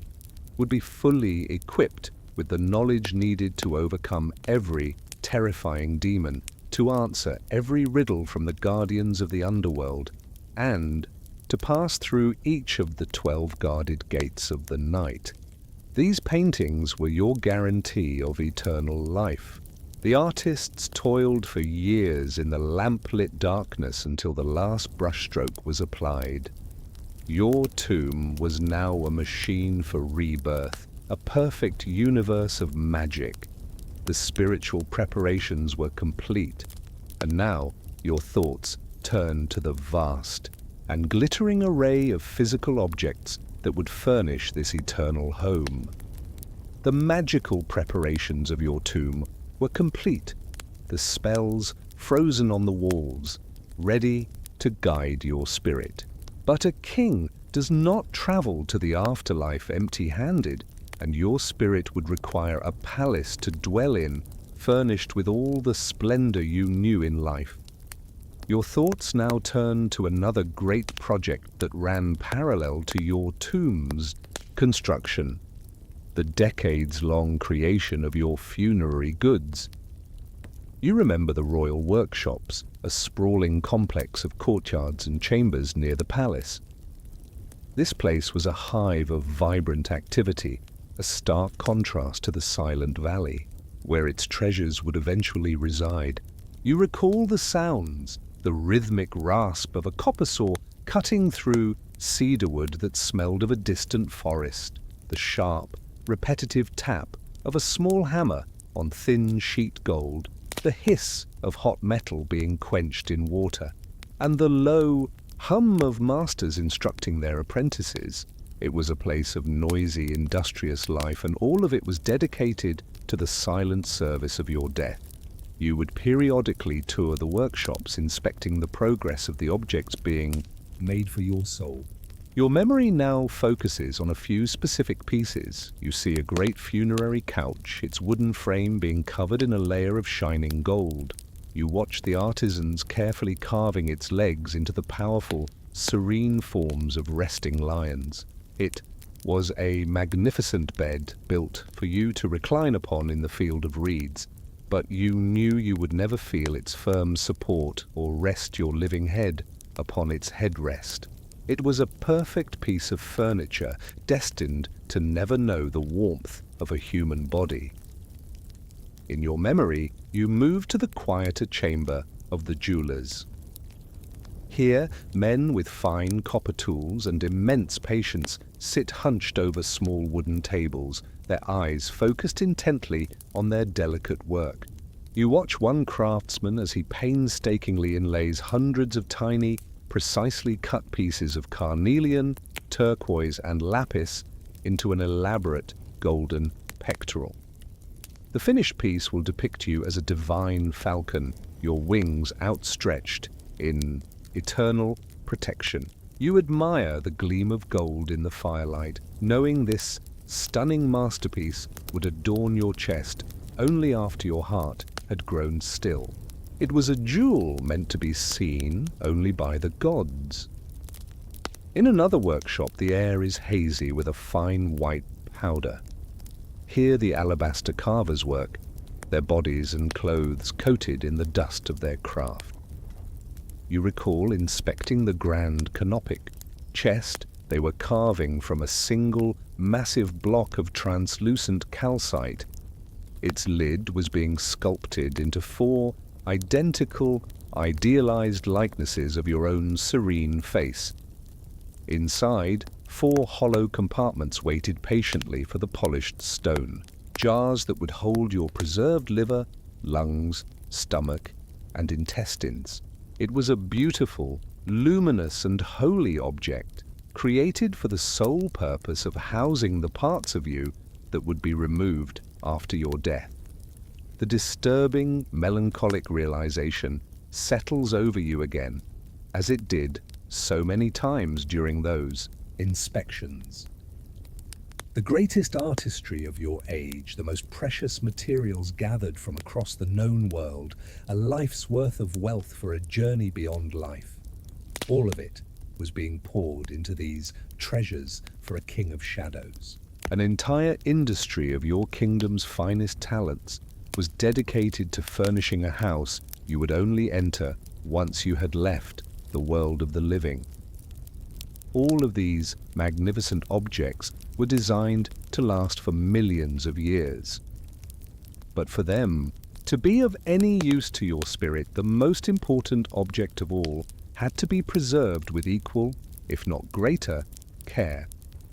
would be fully equipped with the knowledge needed to overcome every terrifying demon, to answer every riddle from the guardians of the underworld, and to pass through each of the 12 guarded gates of the night. These paintings were your guarantee of eternal life. The artists toiled for years in the lamp-lit darkness until the last brushstroke was applied. Your tomb was now a machine for rebirth, a perfect universe of magic. The spiritual preparations were complete, and now your thoughts turned to the vast and glittering array of physical objects that would furnish this eternal home. The magical preparations of your tomb were complete, the spells frozen on the walls, ready to guide your spirit. But a king does not travel to the afterlife empty-handed, and your spirit would require a palace to dwell in, furnished with all the splendor you knew in life. Your thoughts now turn to another great project that ran parallel to your tomb's construction, the decades-long creation of your funerary goods. You remember the royal workshops, a sprawling complex of courtyards and chambers near the palace. This place was a hive of vibrant activity, a stark contrast to the silent valley, where its treasures would eventually reside. You recall the sounds, the rhythmic rasp of a copper saw cutting through cedarwood that smelled of a distant forest, the sharp, repetitive tap of a small hammer on thin sheet gold, the hiss of hot metal being quenched in water, and the low hum of masters instructing their apprentices. It was a place of noisy, industrious life, and all of it was dedicated to the silent service of your death. You would periodically tour the workshops, inspecting the progress of the objects being Made for your soul. Your memory now focuses on a few specific pieces. You see a great funerary couch, its wooden frame being covered in a layer of shining gold. You watch the artisans carefully carving its legs into the powerful, serene forms of resting lions. It was a magnificent bed built for you to recline upon in the field of reeds, but you knew you would never feel its firm support or rest your living head upon its headrest. It was a perfect piece of furniture, destined to never know the warmth of a human body. In your memory, you move to the quieter chamber of the jewelers. Here, men with fine copper tools and immense patience sit hunched over small wooden tables, their eyes focused intently on their delicate work. You watch one craftsman as he painstakingly inlays hundreds of tiny, precisely cut pieces of carnelian, turquoise, and lapis into an elaborate golden pectoral. The finished piece will depict you as a divine falcon, your wings outstretched in eternal protection. You admire the gleam of gold in the firelight, knowing this stunning masterpiece would adorn your chest only after your heart had grown still. It was a jewel meant to be seen only by the gods. In another workshop, the air is hazy with a fine white powder. Here the alabaster carvers work, their bodies and clothes coated in the dust of their craft. You recall inspecting the grand canopic chest they were carving from a single massive block of translucent calcite. Its lid was being sculpted into 4 identical, idealized likenesses of your own serene face. Inside, 4 hollow compartments waited patiently for the polished stone, jars that would hold your preserved liver, lungs, stomach, and intestines. It was a beautiful, luminous, and holy object, created for the sole purpose of housing the parts of you that would be removed after your death. The disturbing, melancholic realization settles over you again, as it did so many times during those Inspections. The greatest artistry of your age, the most precious materials gathered from across the known world, a life's worth of wealth for a journey beyond life. All of it was being poured into these treasures for a king of shadows. An entire industry of your kingdom's finest talents was dedicated to furnishing a house you would only enter once you had left the world of the living. All of these magnificent objects were designed to last for millions of years. But for them to be of any use to your spirit, the most important object of all had to be preserved with equal, if not greater, care: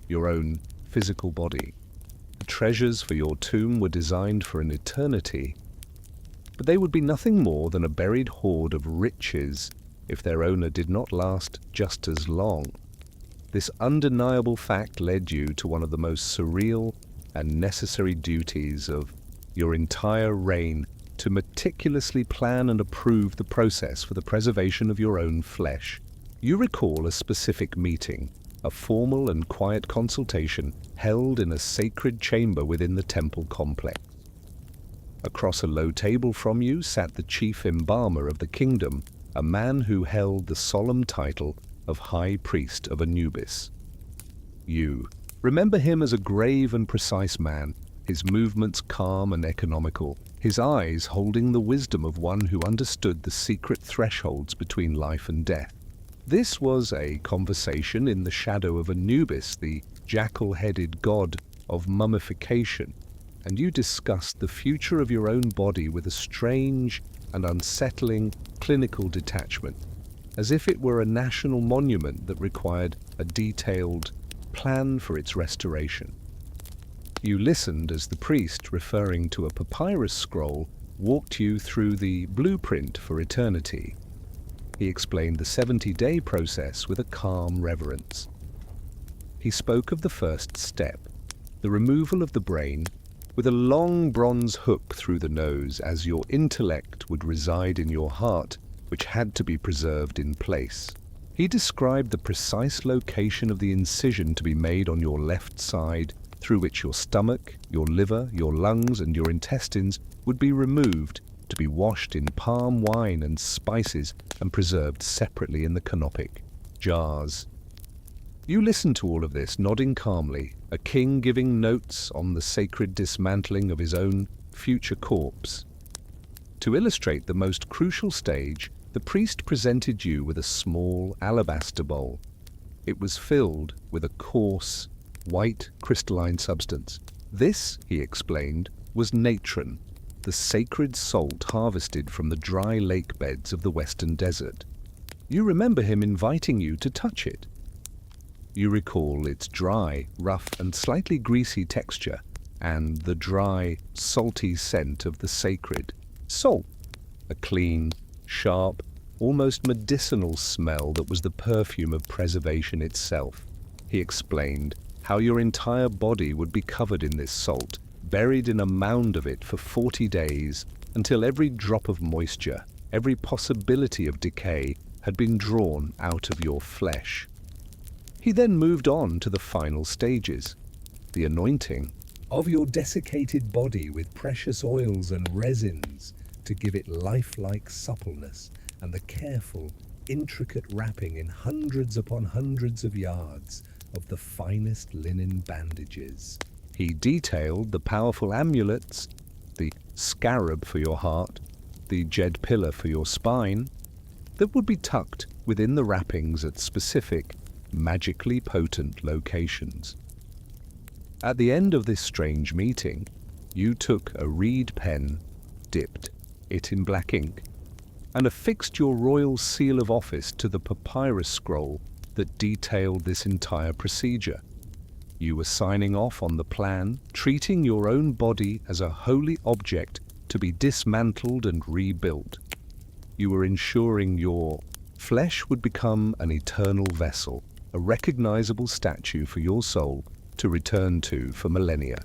your own physical body. The treasures for your tomb were designed for an eternity, but they would be nothing more than a buried hoard of riches if their owner did not last just as long. This undeniable fact led you to one of the most surreal and necessary duties of your entire reign to meticulously plan and approve the process for the preservation of your own flesh. You recall a specific meeting, a formal and quiet consultation held in a sacred chamber within the temple complex. Across a low table from you sat the chief embalmer of the kingdom, a man who held the solemn title of High Priest of Anubis. You remember him as a grave and precise man, his movements calm and economical, his eyes holding the wisdom of one who understood the secret thresholds between life and death. This was a conversation in the shadow of Anubis, the jackal-headed god of mummification, and you discussed the future of your own body with a strange and unsettling clinical detachment, as if it were a national monument that required a detailed plan for its restoration. You listened as the priest, referring to a papyrus scroll, walked you through the blueprint for eternity. He explained the 70-day process with a calm reverence. He spoke of the first step, the removal of the brain, with a long bronze hook through the nose, as your intellect would reside in your heart, which had to be preserved in place. He described the precise location of the incision to be made on your left side, through which your stomach, your liver, your lungs, and your intestines would be removed, to be washed in palm wine and spices and preserved separately in the canopic jars. You listened to all of this, nodding calmly, a king giving notes on the sacred dismantling of his own future corpse. To illustrate the most crucial stage, the priest presented you with a small alabaster bowl. It was filled with a coarse, white crystalline substance. This, he explained, was natron, the sacred salt harvested from the dry lake beds of the western desert. You remember him inviting you to touch it. You recall its dry, rough, and slightly greasy texture, and the dry, salty scent of the sacred salt, a clean, sharp, almost medicinal smell that was the perfume of preservation itself. He explained how your entire body would be covered in this salt, buried in a mound of it for 40 days, until every drop of moisture, every possibility of decay, had been drawn out of your flesh. He then moved on to the final stages, the anointing of your desiccated body with precious oils and resins to give it lifelike suppleness, and the careful, intricate wrapping in hundreds upon hundreds of yards of the finest linen bandages. He detailed the powerful amulets, the scarab for your heart, the jed pillar for your spine, that would be tucked within the wrappings at specific, magically potent locations. At the end of this strange meeting, you took a reed pen, dipped it in black ink, and affixed your royal seal of office to the papyrus scroll that detailed this entire procedure. You were signing off on the plan, treating your own body as a holy object to be dismantled and rebuilt. You were ensuring your flesh would become an eternal vessel, a recognizable statue for your soul to return to for millennia.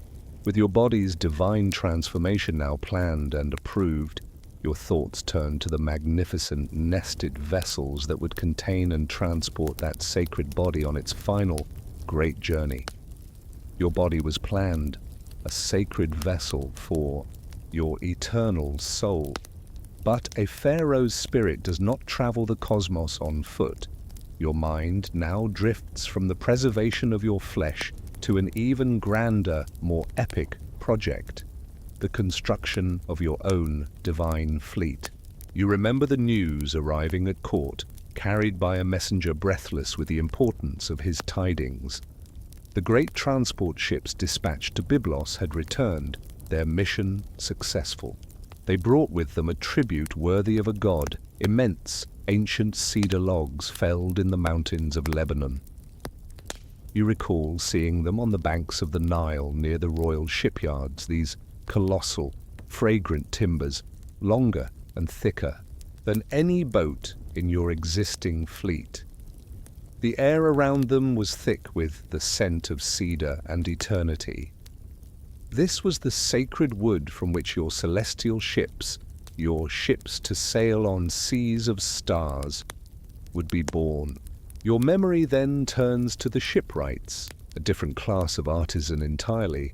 With your body's divine transformation now planned and approved, your thoughts turned to the magnificent nested vessels that would contain and transport that sacred body on its final great journey. Your body was planned, a sacred vessel for your eternal soul. But a pharaoh's spirit does not travel the cosmos on foot. Your mind now drifts from the preservation of your flesh to an even grander, more epic project, the construction of your own divine fleet. You remember the news arriving at court, carried by a messenger breathless with the importance of his tidings. The great transport ships dispatched to Byblos had returned, their mission successful. They brought with them a tribute worthy of a god, immense, ancient cedar logs felled in the mountains of Lebanon. You recall seeing them on the banks of the Nile near the royal shipyards, these colossal, fragrant timbers, longer and thicker than any boat in your existing fleet. The air around them was thick with the scent of cedar and eternity. This was the sacred wood from which your celestial ships, your ships to sail on seas of stars, would be born. Your memory then turns to the shipwrights, a different class of artisan entirely.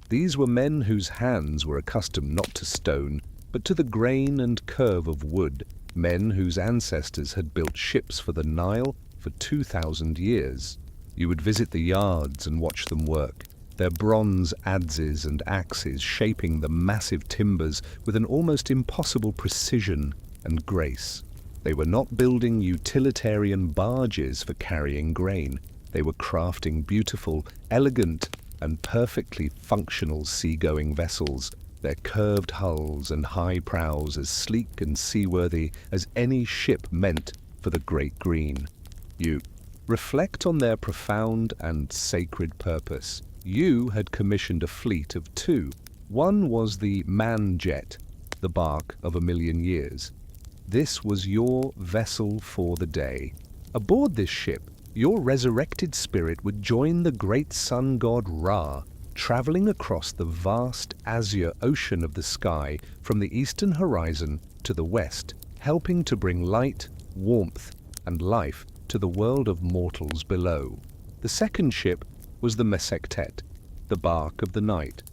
These were men whose hands were accustomed not to stone, but to the grain and curve of wood, men whose ancestors had built ships for the Nile for 2,000 years. You would visit the yards and watch them work, their bronze adzes and axes shaping the massive timbers with an almost impossible precision and grace. They were not building utilitarian barges for carrying grain. They were crafting beautiful, elegant, and perfectly functional seagoing vessels, their curved hulls and high prows as sleek and seaworthy as any ship meant for the great green. You reflect on their profound and sacred purpose. You had commissioned a fleet of two. One was the man jet, the bark of 1,000,000 years. This was your vessel for the day. Aboard this ship, your resurrected spirit would join the great sun god Ra, traveling across the vast azure ocean of the sky from the eastern horizon to the west, helping to bring light, warmth, and life to the world of mortals below. The second ship was the Mesectet, the bark of the night.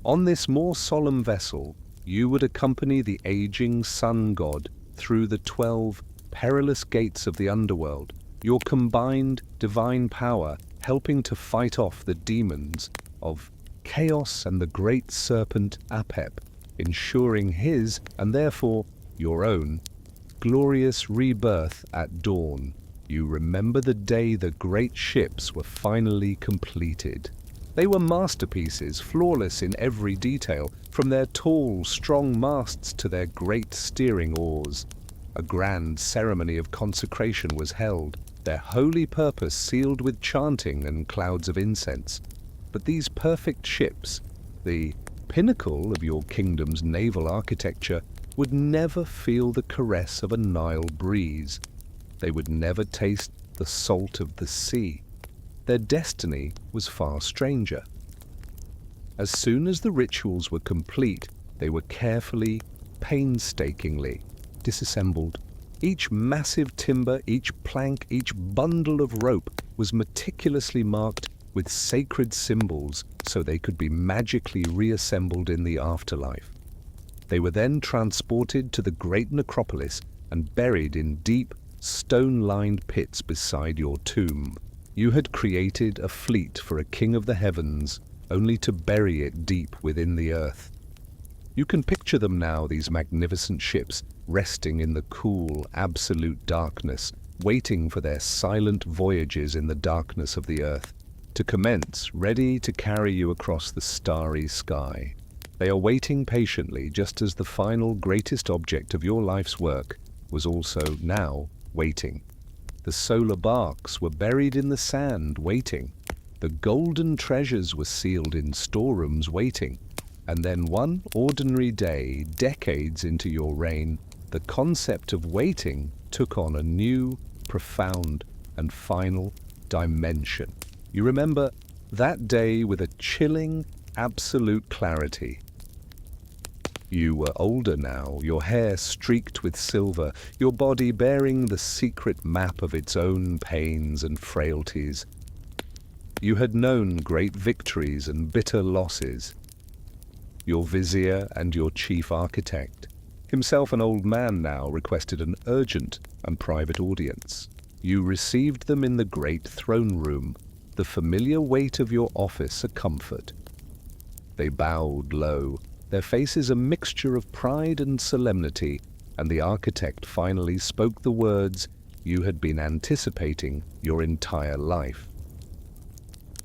On this more solemn vessel, you would accompany the aging sun god through the 12 perilous gates of the underworld, your combined divine power helping to fight off the demons of chaos and the great serpent Apep, ensuring his, and therefore your own, glorious rebirth at dawn. You remember the day the great ships were finally completed. They were masterpieces, flawless in every detail, from their tall, strong masts to their great steering oars. A grand ceremony of consecration was held, their holy purpose sealed with chanting and clouds of incense. But these perfect ships, the pinnacle of your kingdom's naval architecture, would never feel the caress of a Nile breeze. They would never taste the salt of the sea. Their destiny was far stranger. As soon as the rituals were complete, they were carefully, painstakingly disassembled. Each massive timber, each plank, each bundle of rope was meticulously marked with sacred symbols so they could be magically reassembled in the afterlife. They were then transported to the great necropolis and buried in deep, stone-lined pits beside your tomb. You had created a fleet for a king of the heavens, only to bury it deep within the earth. You can picture them now, these magnificent ships, resting in the cool, absolute darkness, waiting for their silent voyages in the darkness of the earth, to commence, ready to carry you across the starry sky. They are waiting patiently, just as the final greatest object of your life's work was also now waiting. The solar barks were buried in the sand, waiting. The golden treasures were sealed in storerooms, waiting. And then one ordinary day, decades into your reign, the concept of waiting took on a new, profound, and final dimension. You remember that day with a chilling, absolute clarity. You were older now, your hair streaked with silver, your body bearing the secret map of its own pains and frailties. You had known great victories and bitter losses. Your vizier and your chief architect, himself an old man now, requested an urgent and private audience. You received them in the great throne room, the familiar weight of your office a comfort. They bowed low, their faces a mixture of pride and solemnity, and the architect finally spoke the words you had been anticipating your entire life.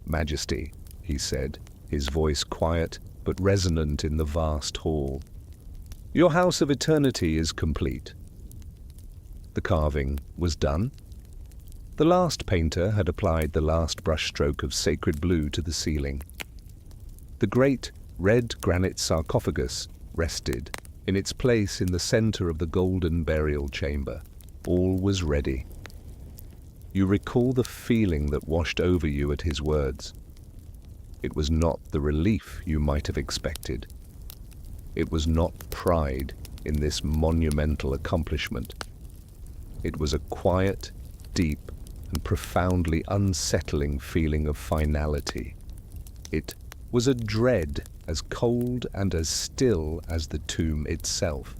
"Majesty," he said, his voice quiet but resonant in the vast hall. "Your house of eternity is complete." The carving was done. The last painter had applied the last brushstroke of sacred blue to the ceiling. The great red granite sarcophagus rested in its place in the center of the golden burial chamber. All was ready. You recall the feeling that washed over you at his words. It was not the relief you might have expected. It was not pride in this monumental accomplishment. It was a quiet, deep, and profoundly unsettling feeling of finality. It was a dread as cold and as still as the tomb itself.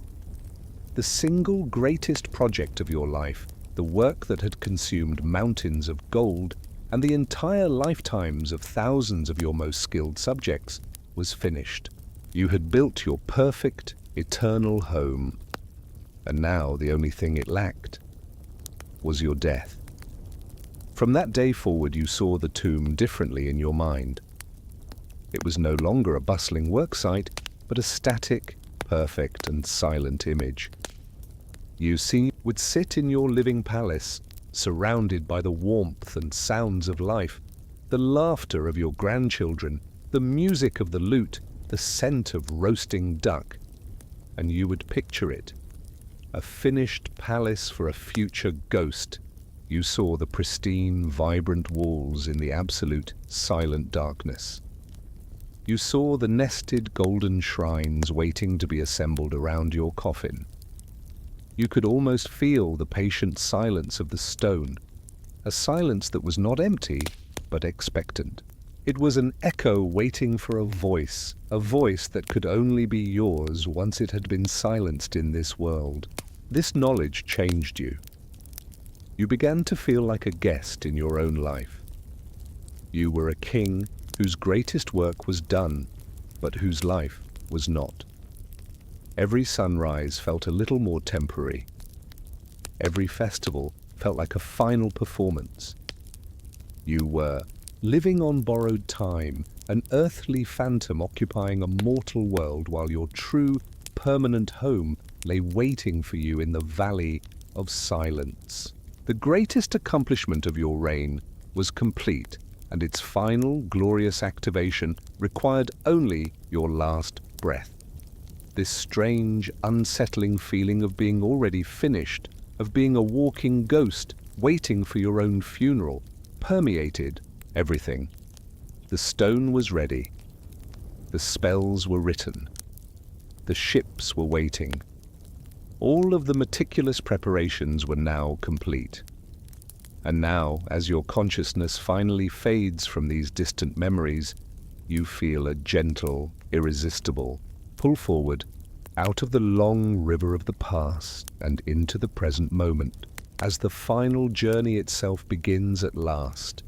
The single greatest project of your life, the work that had consumed mountains of gold and the entire lifetimes of thousands of your most skilled subjects, was finished. You had built your perfect, eternal home, and now the only thing it lacked was your death. From that day forward, you saw the tomb differently in your mind. It was no longer a bustling worksite, but a static, perfect, and silent image. You would sit in your living palace, surrounded by the warmth and sounds of life, the laughter of your grandchildren, the music of the lute, the scent of roasting duck, and you would picture it, a finished palace for a future ghost. You saw the pristine, vibrant walls in the absolute, silent darkness. You saw the nested golden shrines waiting to be assembled around your coffin. You could almost feel the patient silence of the stone, a silence that was not empty, but expectant. It was an echo waiting for a voice that could only be yours once it had been silenced in this world. This knowledge changed you. You began to feel like a guest in your own life. You were a king whose greatest work was done, but whose life was not. Every sunrise felt a little more temporary. Every festival felt like a final performance. You were living on borrowed time, an earthly phantom occupying a mortal world, while your true, permanent home lay waiting for you in the valley of silence. The greatest accomplishment of your reign was complete, and its final, glorious activation required only your last breath. This strange, unsettling feeling of being already finished, of being a walking ghost waiting for your own funeral, permeated everything. The stone was ready. The spells were written. The ships were waiting. All of the meticulous preparations were now complete. And now, as your consciousness finally fades from these distant memories, you feel a gentle, irresistible pull forward out of the long river of the past and into the present moment, as the final journey itself begins at last.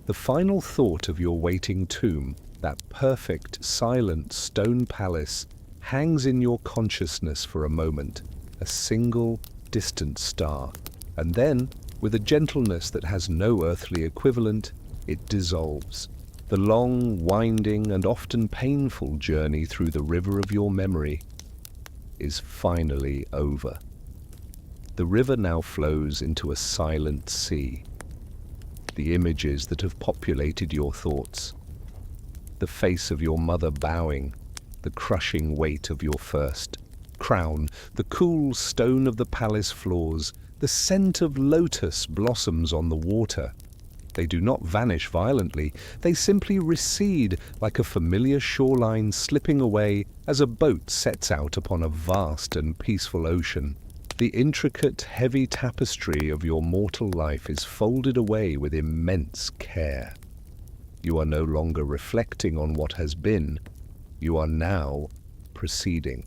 The final thought of your waiting tomb, that perfect, silent stone palace, hangs in your consciousness for a moment, a single, distant star, and then, with a gentleness that has no earthly equivalent, it dissolves. The long, winding, and often painful journey through the river of your memory is finally over. The river now flows into a silent sea. The images that have populated your thoughts, the face of your mother bowing, the crushing weight of your first crown, the cool stone of the palace floors, the scent of lotus blossoms on the water. They do not vanish violently. They simply recede like a familiar shoreline slipping away as a boat sets out upon a vast and peaceful ocean. The intricate, heavy tapestry of your mortal life is folded away with immense care. You are no longer reflecting on what has been. You are now proceeding.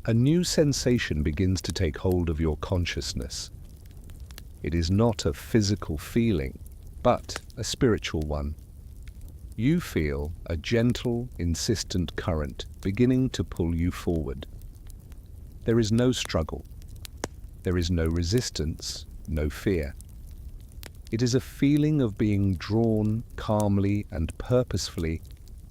A new sensation begins to take hold of your consciousness. It is not a physical feeling, but a spiritual one. You feel a gentle, insistent current beginning to pull you forward. There is no struggle. There is no resistance, no fear. It is a feeling of being drawn calmly and purposefully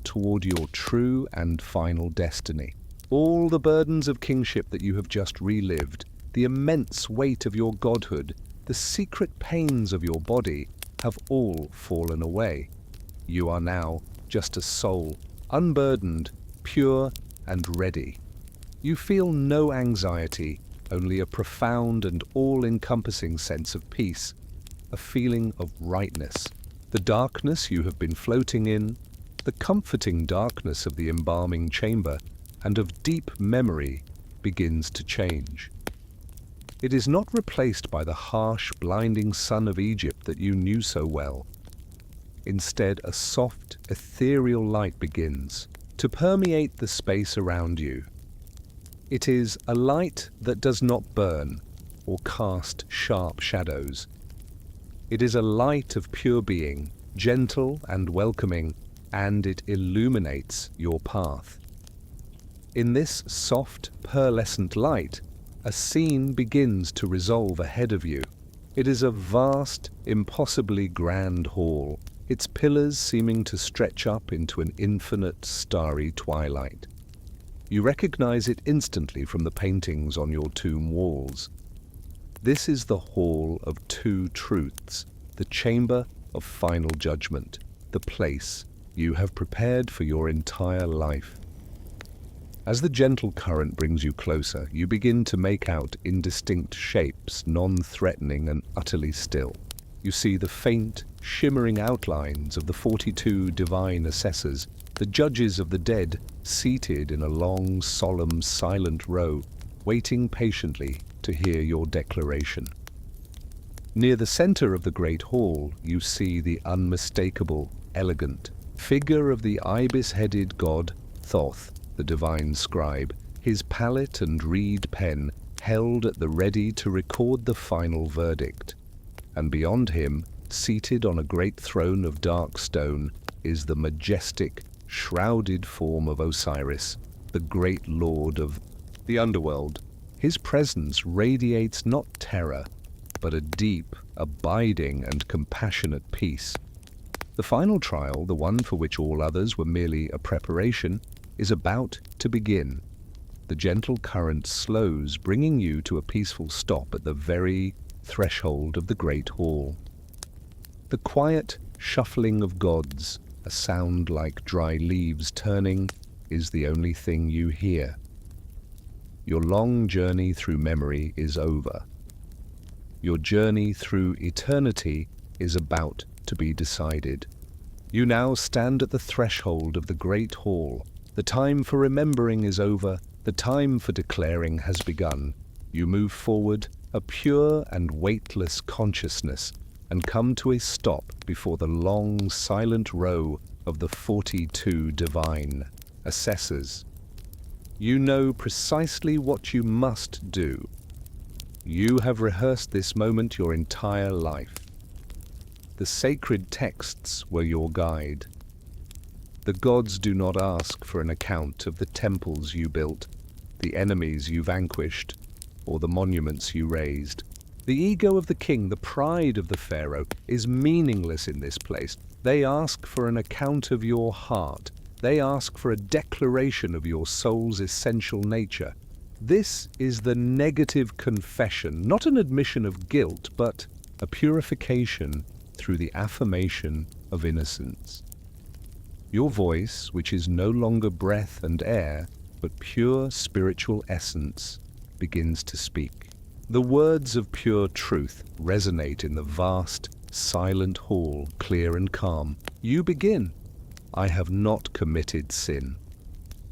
toward your true and final destiny. All the burdens of kingship that you have just relived, the immense weight of your godhood, the secret pains of your body have all fallen away. You are now just a soul, unburdened, pure, and ready. You feel no anxiety, only a profound and all-encompassing sense of peace, a feeling of rightness. The darkness you have been floating in, the comforting darkness of the embalming chamber and of deep memory, begins to change. It is not replaced by the harsh, blinding sun of Egypt that you knew so well. Instead, a soft, ethereal light begins to permeate the space around you. It is a light that does not burn or cast sharp shadows. It is a light of pure being, gentle and welcoming, and it illuminates your path. In this soft, pearlescent light, a scene begins to resolve ahead of you. It is a vast, impossibly grand hall, its pillars seeming to stretch up into an infinite, starry twilight. You recognize it instantly from the paintings on your tomb walls. This is the Hall of Two Truths, the chamber of final judgment, the place you have prepared for your entire life. As the gentle current brings you closer, you begin to make out indistinct shapes, non-threatening and utterly still. You see the faint, shimmering outlines of the 42 divine assessors, the judges of the dead, seated in a long, solemn, silent row, waiting patiently to hear your declaration. Near the center of the great hall, you see the unmistakable, elegant figure of the ibis-headed god Thoth, the divine scribe, his palette and reed pen held at the ready to record the final verdict. And beyond him, seated on a great throne of dark stone, is the majestic, shrouded form of Osiris, the great lord of the underworld. His presence radiates not terror, but a deep, abiding and compassionate peace. The final trial, the one for which all others were merely a preparation, is about to begin. The gentle current slows, bringing you to a peaceful stop at the very threshold of the great hall. The quiet shuffling of gods, a sound like dry leaves turning, is the only thing you hear. Your long journey through memory is over. Your journey through eternity is about to be decided. You now stand at the threshold of the great hall. The time for remembering is over. The time for declaring has begun. You move forward, a pure and weightless consciousness, and come to a stop before the long, silent row of the 42 divine assessors. You know precisely what you must do. You have rehearsed this moment your entire life. The sacred texts were your guide. The gods do not ask for an account of the temples you built, the enemies you vanquished, or the monuments you raised. The ego of the king, the pride of the pharaoh, is meaningless in this place. They ask for an account of your heart. They ask for a declaration of your soul's essential nature. This is the negative confession, not an admission of guilt, but a purification through the affirmation of innocence. Your voice, which is no longer breath and air, but pure spiritual essence, begins to speak. The words of pure truth resonate in the vast, silent hall, clear and calm. You begin. I have not committed sin.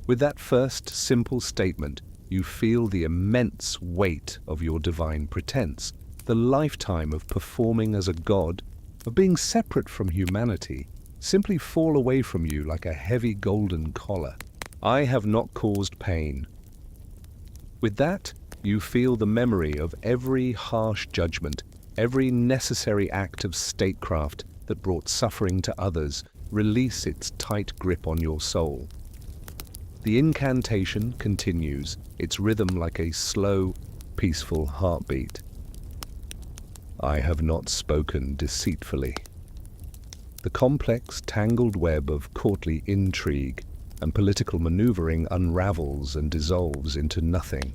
With that first simple statement, you feel the immense weight of your divine pretense, the lifetime of performing as a god, of being separate from humanity, simply fall away from you like a heavy golden collar. I have not caused pain. With that, you feel the memory of every harsh judgment, every necessary act of statecraft that brought suffering to others, release its tight grip on your soul. The incantation continues, its rhythm like a slow, peaceful heartbeat. I have not spoken deceitfully. The complex, tangled web of courtly intrigue and political maneuvering unravels and dissolves into nothing.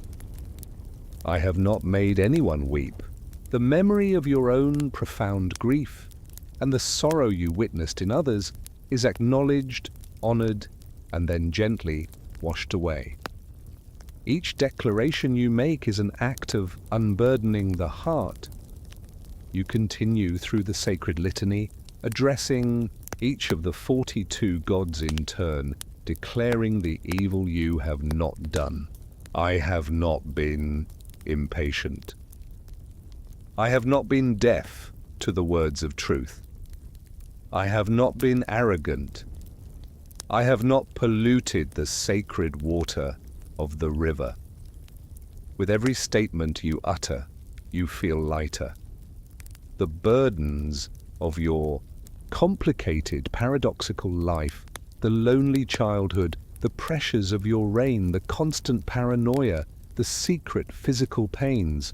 I have not made anyone weep. The memory of your own profound grief and the sorrow you witnessed in others is acknowledged, honored, and then gently washed away. Each declaration you make is an act of unburdening the heart. You continue through the sacred litany, addressing each of the 42 gods in turn, declaring the evil you have not done. I have not been impatient. I have not been deaf to the words of truth. I have not been arrogant. I have not polluted the sacred water of the river. With every statement you utter, you feel lighter. The burdens of your complicated, paradoxical life, the lonely childhood, the pressures of your reign, the constant paranoia, the secret physical pains,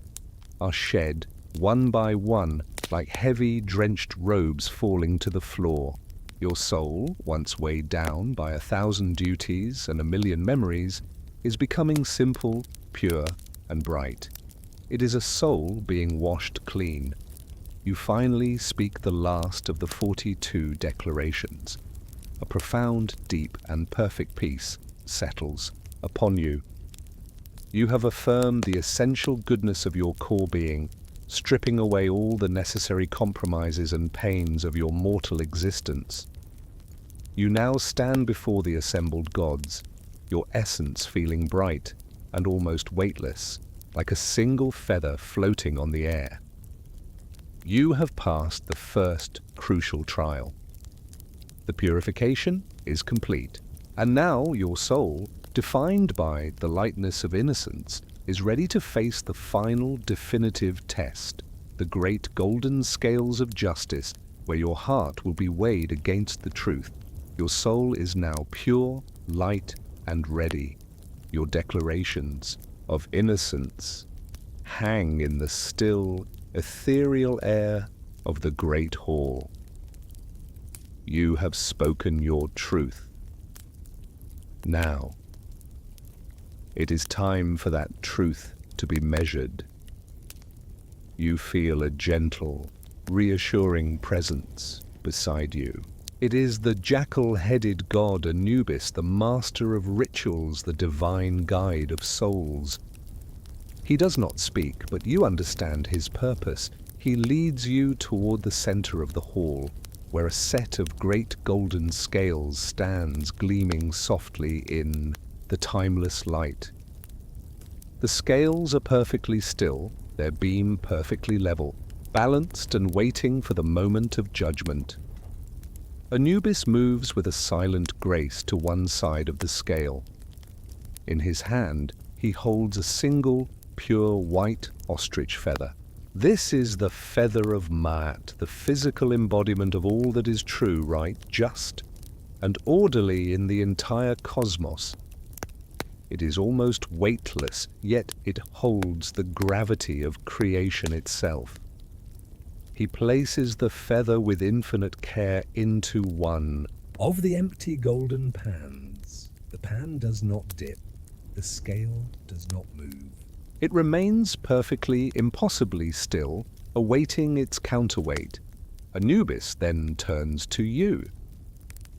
are shed one by one like heavy, drenched robes falling to the floor. Your soul, once weighed down by 1,000 duties and 1,000,000 memories, is becoming simple, pure, and bright. It is a soul being washed clean. You finally speak the last of the 42 declarations. A profound, deep, and perfect peace settles upon you. You have affirmed the essential goodness of your core being, stripping away all the necessary compromises and pains of your mortal existence. You now stand before the assembled gods, your essence feeling bright and almost weightless, like a single feather floating on the air. You have passed the first crucial trial. The purification is complete, and now your soul, defined by the lightness of innocence, is ready to face the final definitive test, the great golden scales of justice, where your heart will be weighed against the truth. Your soul is now pure, light, and ready. Your declarations of innocence hang in the still, ethereal air of the great hall. You have spoken your truth. Now, it is time for that truth to be measured. You feel a gentle, reassuring presence beside you. It is the jackal-headed god Anubis, the master of rituals, the divine guide of souls. He does not speak, but you understand his purpose. He leads you toward the center of the hall, where a set of great golden scales stands gleaming softly in the timeless light. The scales are perfectly still, their beam perfectly level, balanced and waiting for the moment of judgment. Anubis moves with a silent grace to one side of the scale. In his hand, he holds a single, pure white ostrich feather. This is the feather of Maat, the physical embodiment of all that is true, right, just, and orderly in the entire cosmos. It is almost weightless, yet it holds the gravity of creation itself. He places the feather with infinite care into one of the empty golden pans. The pan does not dip. The scale does not move. It remains perfectly, impossibly still, awaiting its counterweight. Anubis then turns to you.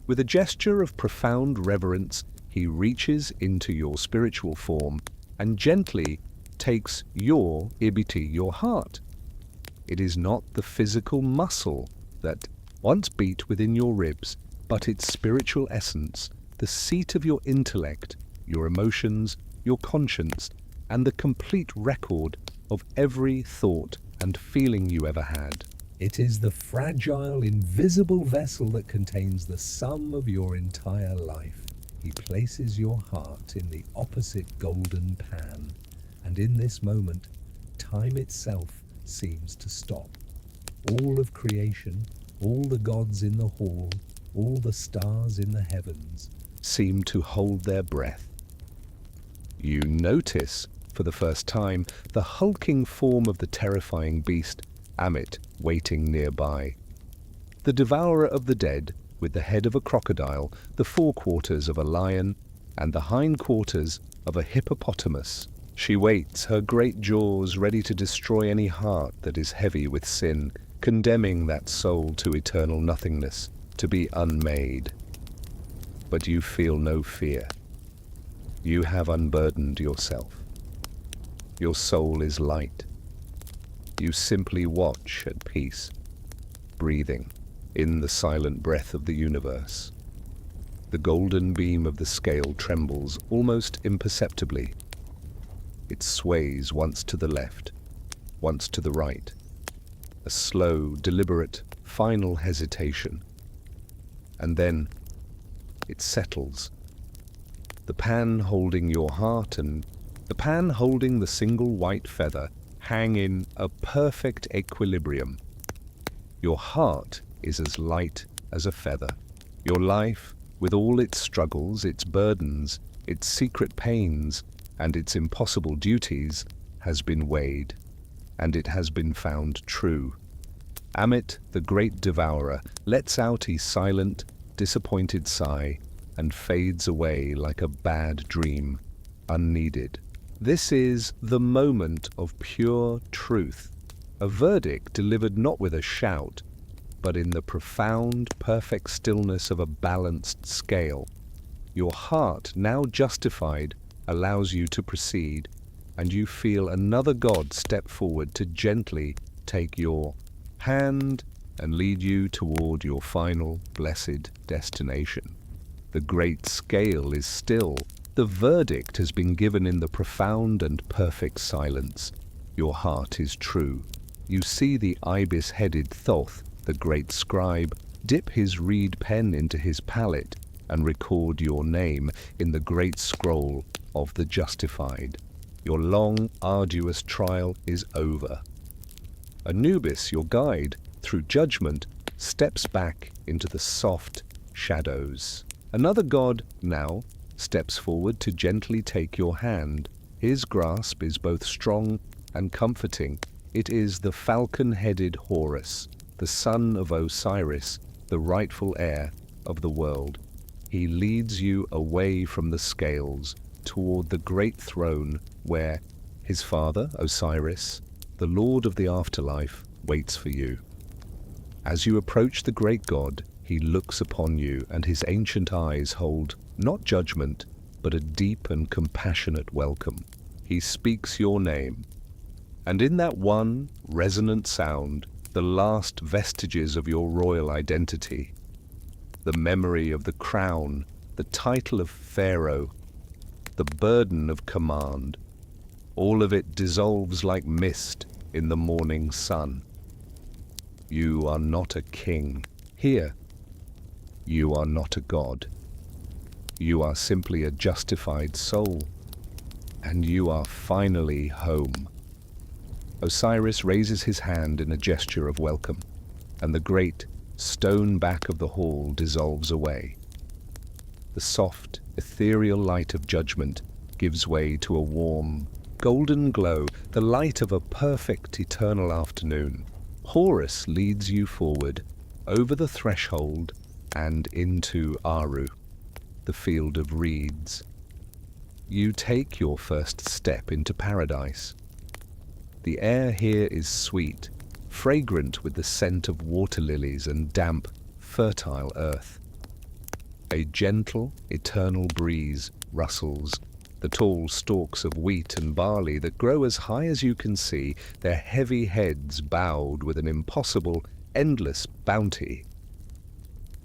With a gesture of profound reverence, he reaches into your spiritual form and gently takes your ibiti, your heart. It is not the physical muscle that once beat within your ribs, but its spiritual essence, the seat of your intellect, your emotions, your conscience, and the complete record of every thought and feeling you ever had. It is the fragile, invisible vessel that contains the sum of your entire life. He places your heart in the opposite golden pan, and in this moment, time itself seems to stop. All of creation, all the gods in the hall, all the stars in the heavens seem to hold their breath. You notice, for the first time, the hulking form of the terrifying beast, Amit, waiting nearby. The devourer of the dead, with the head of a crocodile, the forequarters of a lion, and the hindquarters of a hippopotamus. She waits, her great jaws ready to destroy any heart that is heavy with sin, condemning that soul to eternal nothingness, to be unmade. But you feel no fear. You have unburdened yourself. Your soul is light. You simply watch at peace, breathing, in the silent breath of the universe. The golden beam of the scale trembles almost imperceptibly. It sways once to the left, once to the right. A slow, deliberate, final hesitation. And then it settles. The pan holding your heart and the pan holding the single white feather hang in a perfect equilibrium. Your heart is as light as a feather. Your life, with all its struggles, its burdens, its secret pains, and its impossible duties, has been weighed, and it has been found true. Amit, the great devourer, lets out a silent, disappointed sigh and fades away like a bad dream, unneeded. This is the moment of pure truth, a verdict delivered not with a shout, but in the profound, perfect stillness of a balanced scale. Your heart, now justified, allows you to proceed, and you feel another God step forward to gently take your hand and lead you toward your final, blessed destination. The great scale is still. The verdict has been given in the profound and perfect silence. Your heart is true. You see the ibis-headed Thoth, the great scribe, dip his reed pen into his palette and record your name in the great scroll of the justified. Your long, arduous trial is over. Anubis, your guide, through judgment, steps back into the soft shadows. Another god, now, steps forward to gently take your hand. His grasp is both strong and comforting. It is the falcon-headed Horus, the son of Osiris, the rightful heir of the world. He leads you away from the scales toward the great throne where his father, Osiris, the Lord of the afterlife, waits for you. As you approach the great god, he looks upon you, and his ancient eyes hold not judgment, but a deep and compassionate welcome. He speaks your name, and in that one resonant sound, the last vestiges of your royal identity, the memory of the crown, the title of Pharaoh, the burden of command, all of it dissolves like mist in the morning sun. You are not a king. Here, you are not a god. You are simply a justified soul, and you are finally home. Osiris raises his hand in a gesture of welcome, and the great stone back of the hall dissolves away. The soft, ethereal light of judgment gives way to a warm, golden glow, the light of a perfect eternal afternoon. Horus leads you forward, over the threshold, and into Aru, the field of reeds. You take your first step into paradise. The air here is sweet, fragrant with the scent of water lilies and damp, fertile earth. A gentle, eternal breeze rustles the tall stalks of wheat and barley that grow as high as you can see, their heavy heads bowed with an impossible, endless bounty.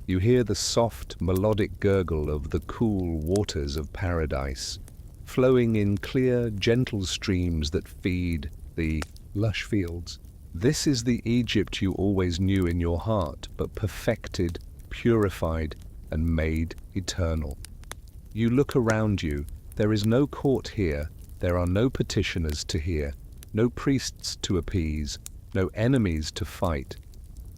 You hear the soft, melodic gurgle of the cool waters of paradise, flowing in clear, gentle streams that feed the lush fields. This is the Egypt you always knew in your heart, but perfected, purified, and made eternal. You look around you. There is no court here. There are no petitioners to hear, no priests to appease, no enemies to fight.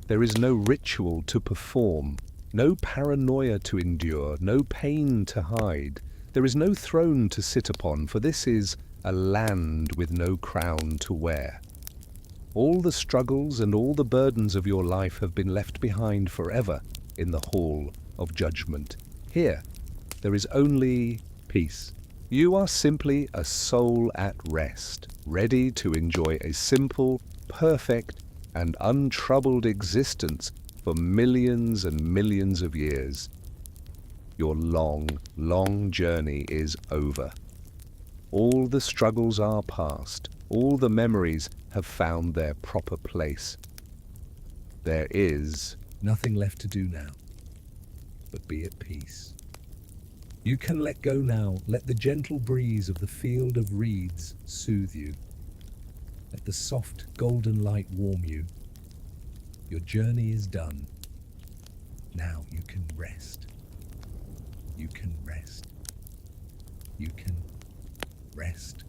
There is no ritual to perform, no paranoia to endure, no pain to hide. There is no throne to sit upon, for this is a land with no crown to wear. All the struggles and all the burdens of your life have been left behind forever in the hall of judgment. Here, there is only peace. You are simply a soul at rest, ready to enjoy a simple, perfect, and untroubled existence for millions and millions of years. Your long, long journey is over. All the struggles are past. All the memories have found their proper place. There is Nothing left to do now, but be at peace. You can let go now. Let the gentle breeze of the field of reeds soothe you. Let the soft golden light warm you. Your journey is done. Now you can rest. You can rest. You can rest.